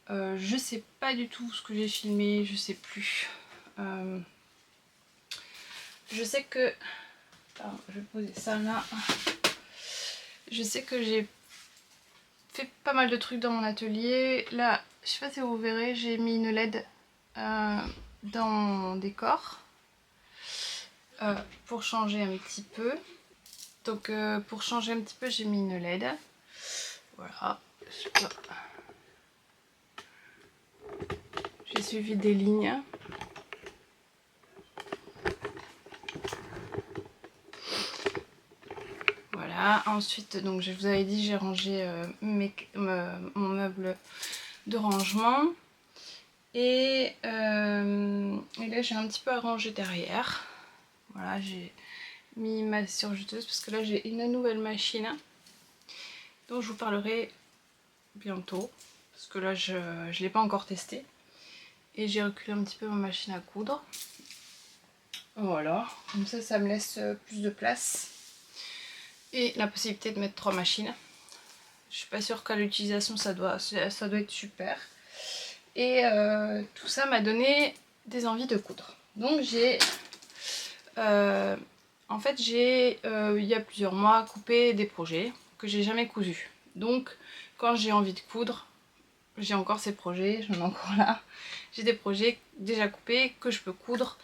Je sais pas du tout ce que j'ai filmé, je sais plus. Je sais que... Pardon, je vais poser ça là. Je sais que j'ai fait pas mal de trucs dans mon atelier. Là, je sais pas si vous verrez, j'ai mis une LED dans mon décor pour changer un petit peu. Donc pour changer un petit peu, j'ai mis une LED. Voilà. J'ai suivi des lignes. Voilà. Ensuite, donc je vous avais dit, j'ai rangé mon meuble de rangement. Et là, j'ai un petit peu arrangé derrière. Voilà, j'ai mis ma surjeteuse parce que là, j'ai une nouvelle machine dont je vous parlerai bientôt. Parce que là, je ne l'ai pas encore testée. Et j'ai reculé un petit peu ma machine à coudre. Voilà, comme ça me laisse plus de place. Et la possibilité de mettre 3 machines. Je suis pas sûre qu'à l'utilisation ça doit être super. Et tout ça m'a donné des envies de coudre. Donc j'ai en fait j'ai il y a plusieurs mois coupé des projets que j'ai jamais cousus. Donc quand j'ai envie de coudre, j'ai encore ces projets, j'en ai encore là. J'ai des projets déjà coupés que je peux coudre.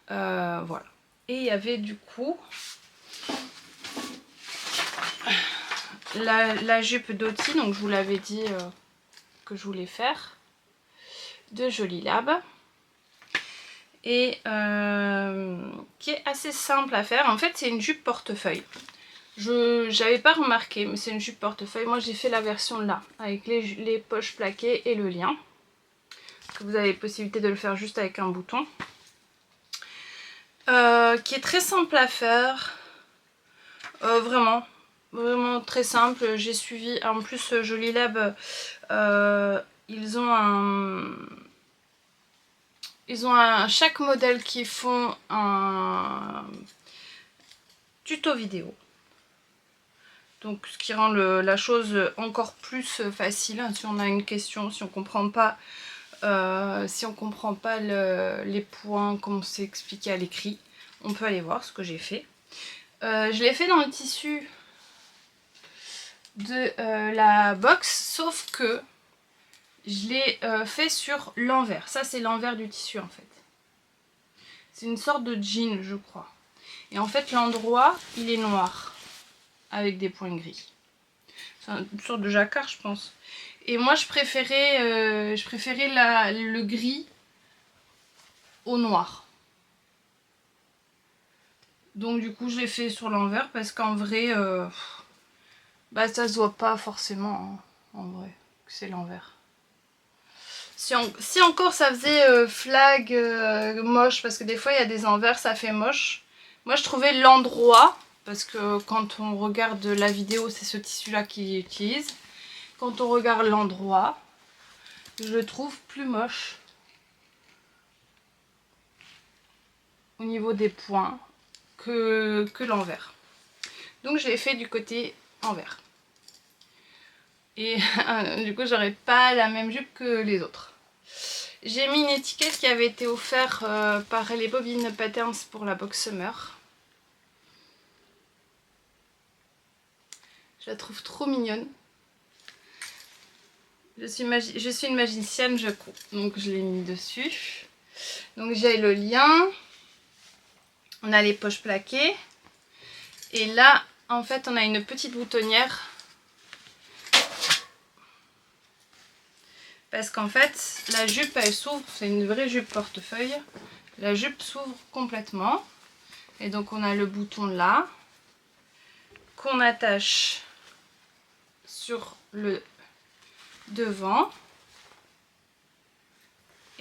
Voilà. Et il y avait du coup la jupe d'Oti, donc je vous l'avais dit que je voulais faire, de Jolie Lab. Et qui est assez simple à faire. En fait, c'est une jupe portefeuille. J'avais pas remarqué, mais c'est une jupe portefeuille. Moi, j'ai fait la version là, avec les poches plaquées et le lien. Que vous avez possibilité de le faire juste avec un bouton. Qui est très simple à faire. Vraiment très simple. J'ai suivi, en plus Jolie Lab, ils ont chaque modèle qui font un tuto vidéo. Donc ce qui rend la chose encore plus facile si on a une question, si on comprend pas les points comme c'est expliqué à l'écrit, on peut aller voir ce que j'ai fait. Je l'ai fait dans le tissu de la box, sauf que je l'ai fait sur l'envers. Ça, c'est l'envers du tissu en fait. C'est une sorte de jean, je crois. Et en fait, l'endroit, il est noir avec des points gris. C'est une sorte de jacquard, je pense. Et moi, je préférais le gris au noir. Donc du coup, je l'ai fait sur l'envers parce qu'en vrai, bah ça se voit pas forcément hein, en vrai que c'est l'envers. Si encore ça faisait flag moche, parce que des fois il y a des envers, ça fait moche. Moi je trouvais l'endroit, parce que quand on regarde la vidéo, c'est ce tissu là qu'il utilise. Quand on regarde l'endroit, je le trouve plus moche au niveau des points que l'envers. Donc je l'ai fait du côté envers. Et du coup j'aurais pas la même jupe que les autres. J'ai mis une étiquette qui avait été offerte par les Bobines Patterns pour la box Summer. Je la trouve trop mignonne. Je suis une magicienne, je couds. Donc je l'ai mis dessus. Donc j'ai le lien. On a les poches plaquées. Et là, en fait, on a une petite boutonnière. Parce qu'en fait, la jupe, elle s'ouvre. C'est une vraie jupe portefeuille. La jupe s'ouvre complètement. Et donc on a le bouton là. Qu'on attache sur le devant.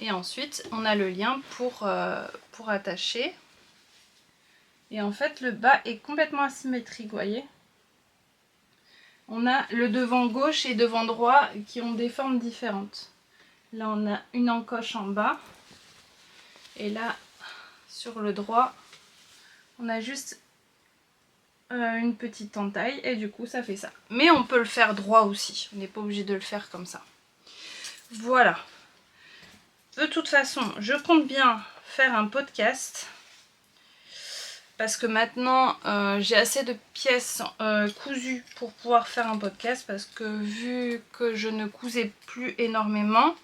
Et ensuite on a le lien pour attacher. Et en fait le bas est complètement asymétrique, vous voyez. On a le devant gauche et devant droit qui ont des formes différentes. Là on a une encoche en bas. Et là sur le droit on a juste une petite entaille et du coup ça fait ça. Mais on peut le faire droit aussi, on n'est pas obligé de le faire comme ça. Voilà. De toute façon, je compte bien faire un podcast parce que maintenant j'ai assez de pièces cousues pour pouvoir faire un podcast, parce que vu que je ne cousais plus énormément,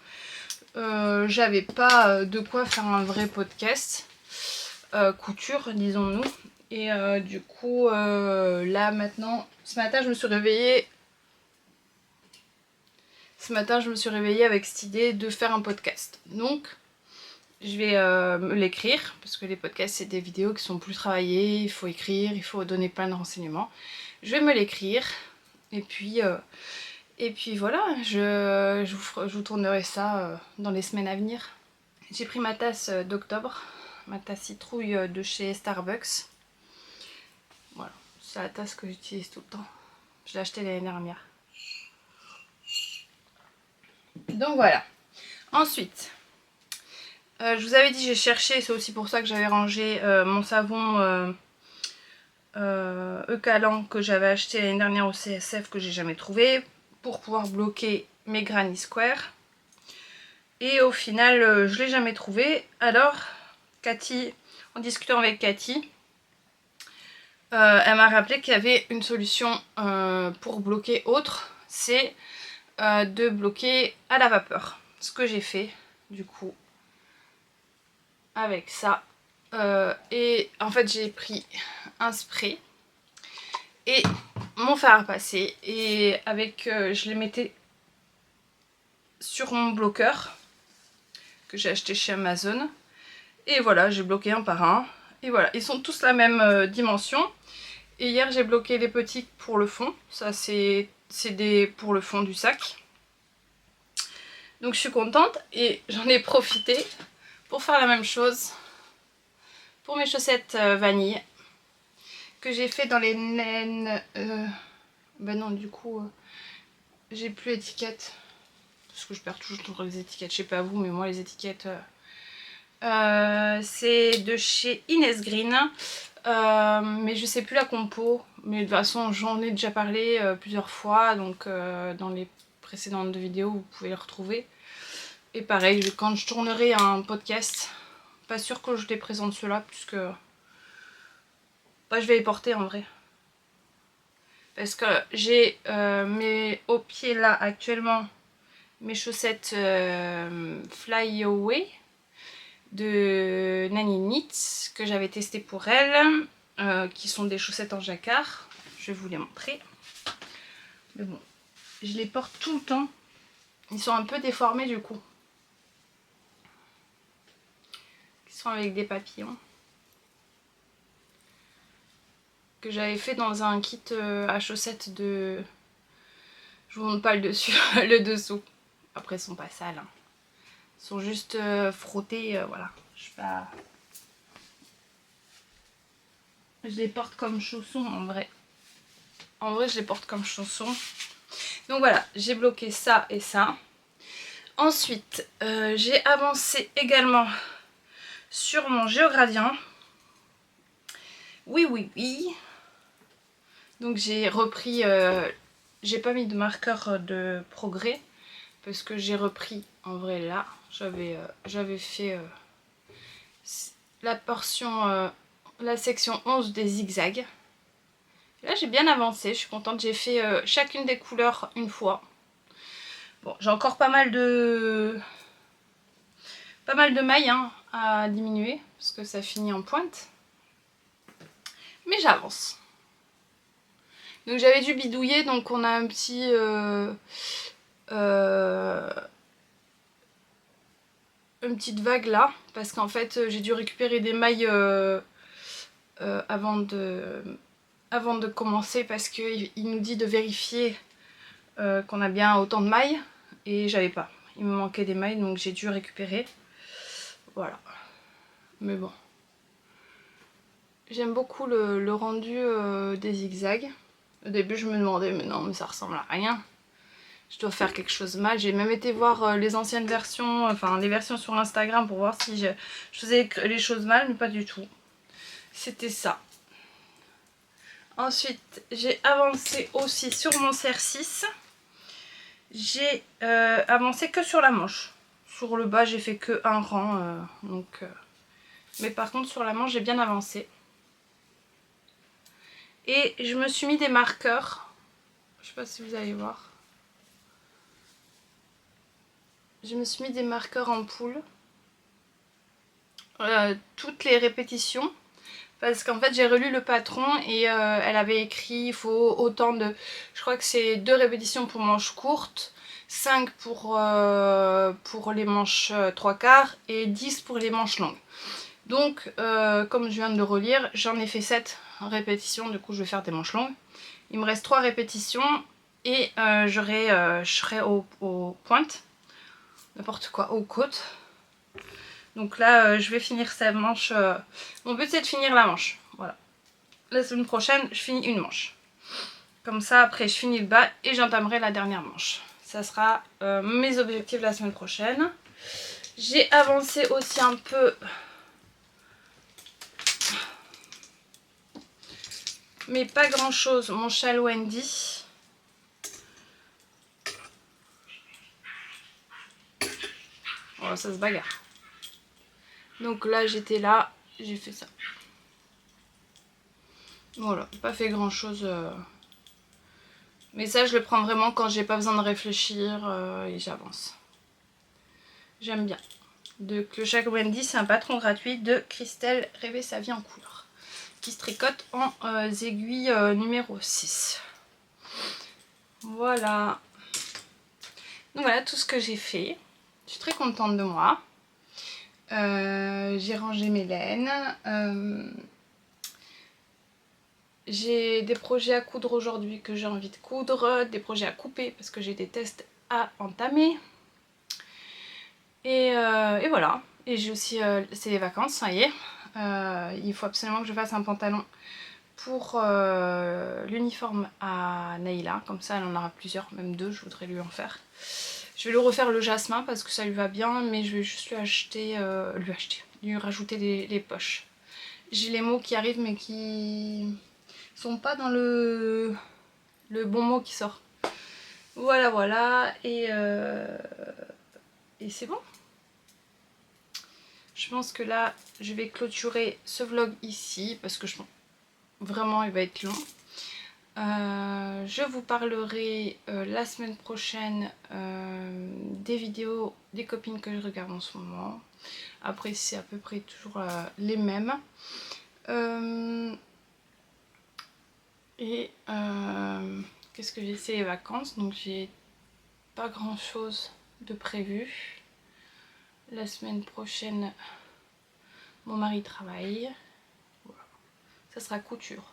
j'avais pas de quoi faire un vrai podcast couture, disons-nous. Et du coup là maintenant, ce matin je me suis réveillée avec cette idée de faire un podcast. Donc je vais me l'écrire, parce que les podcasts c'est des vidéos qui sont plus travaillées, il faut écrire, il faut donner plein de renseignements. Je vais me l'écrire et puis voilà, je vous tournerai ça dans les semaines à venir. J'ai pris ma tasse d'octobre, ma tasse citrouille de chez Starbucks. Voilà, c'est la tasse que j'utilise tout le temps. Je l'ai achetée l'année dernière. Donc voilà. Ensuite, je vous avais dit, j'ai cherché, c'est aussi pour ça que j'avais rangé mon savon Eucalan que j'avais acheté l'année dernière au CSF, que j'ai jamais trouvé, pour pouvoir bloquer mes Granny Square. Et au final, je l'ai jamais trouvé. Alors, Cathy, en discutant avec Cathy, elle m'a rappelé qu'il y avait une solution pour bloquer autre, c'est de bloquer à la vapeur. Ce que j'ai fait du coup avec ça. Et en fait j'ai pris un spray et mon fer à repasser, et avec je les mettais sur mon bloqueur que j'ai acheté chez Amazon. Et voilà, j'ai bloqué un par un. Et voilà, ils sont tous la même dimension. Et hier j'ai bloqué les petits pour le fond. Ça c'est pour le fond du sac. Donc je suis contente et j'en ai profité pour faire la même chose pour mes chaussettes vanille que j'ai fait dans les naines. Ben non, du coup j'ai plus l'étiquette parce que je perds toujours les étiquettes. Je sais pas vous, mais moi les étiquettes c'est de chez Inès Green. Mais je sais plus la compo, mais de toute façon j'en ai déjà parlé plusieurs fois, donc dans les précédentes vidéos vous pouvez les retrouver. Et pareil, quand je tournerai un podcast, pas sûr que je les présente ceux-là, puisque bah, je vais les porter en vrai. Parce que j'ai au pied là actuellement mes chaussettes Fly Away de Nani Knits que j'avais testé pour elle, qui sont des chaussettes en jacquard. Je vais vous les montrer. Mais bon, je les porte tout le temps. Ils sont un peu déformés du coup. Ils sont avec des papillons. Que j'avais fait dans un kit à chaussettes de... Je vous montre pas le dessus, le dessous. Après ils sont pas sales. Hein. Ils sont juste frottés, voilà. Je sais pas... Je les porte comme chaussons en vrai. En vrai je les porte comme chaussons. Donc voilà, j'ai bloqué ça et ça. Ensuite, j'ai avancé également sur mon géogradient. Oui, oui, oui. Donc j'ai repris... j'ai pas mis de marqueur de progrès parce que j'ai repris en vrai là. J'avais fait la portion, la section 11 des zigzags. Là j'ai bien avancé, je suis contente. J'ai fait chacune des couleurs une fois. Bon, j'ai encore pas mal de mailles hein, à diminuer parce que ça finit en pointe. Mais j'avance. Donc j'avais dû bidouiller, donc on a un petit... une petite vague là, parce qu'en fait j'ai dû récupérer des mailles avant de commencer, parce qu'il nous dit de vérifier qu'on a bien autant de mailles, et j'avais pas. Il me manquait des mailles, donc j'ai dû récupérer. Voilà. Mais bon. J'aime beaucoup le rendu des zigzags. Au début je me demandais mais non mais ça ressemble à rien. Je dois faire quelque chose mal. J'ai même été voir les anciennes versions, enfin les versions sur Instagram pour voir si je faisais les choses mal, mais pas du tout. C'était ça. Ensuite j'ai avancé aussi sur mon CR6. J'ai avancé que sur la manche. Sur le bas j'ai fait que un rang. Mais par contre sur la manche j'ai bien avancé. Et je me suis mis des marqueurs. Je sais pas si vous allez voir. Je me suis mis des marqueurs en poule. Toutes les répétitions. Parce qu'en fait j'ai relu le patron et elle avait écrit il faut autant de... Je crois que c'est 2 répétitions pour manches courtes, 5 pour les manches 3/4 et 10 pour les manches longues. Donc comme je viens de le relire, j'en ai fait 7 répétitions, du coup je vais faire des manches longues. Il me reste 3 répétitions et je serai aux pointes, n'importe quoi, aux côtes. Donc là je vais finir cette manche, mon but c'est de finir la manche, voilà. La semaine prochaine je finis une manche. Comme ça après je finis le bas et j'entamerai la dernière manche. Ça sera mes objectifs la semaine prochaine. J'ai avancé aussi un peu mais pas grand chose, mon châle Wendy. Oh ça se bagarre. Donc là j'étais là, j'ai fait ça. Voilà, pas fait grand chose. Mais ça je le prends vraiment quand j'ai pas besoin de réfléchir et j'avance. J'aime bien. Donc le châle Wendy c'est un patron gratuit de Christelle Rêver sa vie en couleur. Qui se tricote en aiguilles numéro 6. Voilà. Donc voilà tout ce que j'ai fait. Je suis très contente de moi. J'ai rangé mes laines. J'ai des projets à coudre aujourd'hui que j'ai envie de coudre. Des projets à couper parce que j'ai des tests à entamer. Et voilà. Et j'ai aussi... c'est les vacances, ça y est. Il faut absolument que je fasse un pantalon pour l'uniforme à Naïla. Comme ça elle en aura plusieurs, même 2 je voudrais lui en faire. Je vais lui refaire le jasmin parce que ça lui va bien, mais je vais juste lui rajouter les poches. J'ai les mots qui arrivent mais qui sont pas dans le bon mot qui sort. Voilà voilà et c'est bon. Je pense que là je vais clôturer ce vlog ici parce que vraiment il va être long. Je vous parlerai la semaine prochaine des vidéos des copines que je regarde en ce moment. Après c'est à peu près toujours les mêmes. Qu'est-ce que j'ai? C'est les vacances, donc j'ai pas grand chose de prévu. La semaine prochaine mon mari travaille. Voilà. Ça sera couture.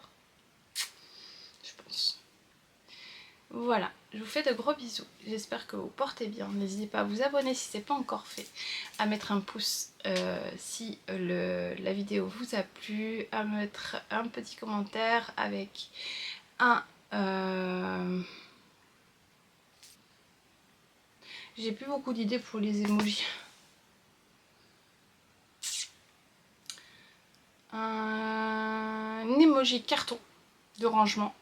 Voilà, je vous fais de gros bisous, j'espère que vous portez bien, n'hésitez pas à vous abonner si ce n'est pas encore fait, à mettre un pouce si la vidéo vous a plu, à mettre un petit commentaire avec un... J'ai plus beaucoup d'idées pour les emojis. Un emoji carton de rangement.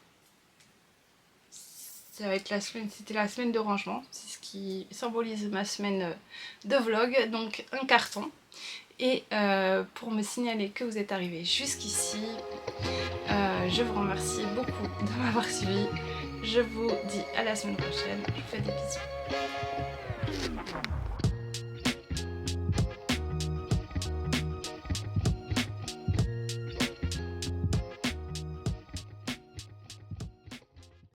Ça va être c'était la semaine de rangement, c'est ce qui symbolise ma semaine de vlog, donc un carton. Et pour me signaler que vous êtes arrivés jusqu'ici, je vous remercie beaucoup de m'avoir suivi. Je vous dis à la semaine prochaine, je vous fais des bisous.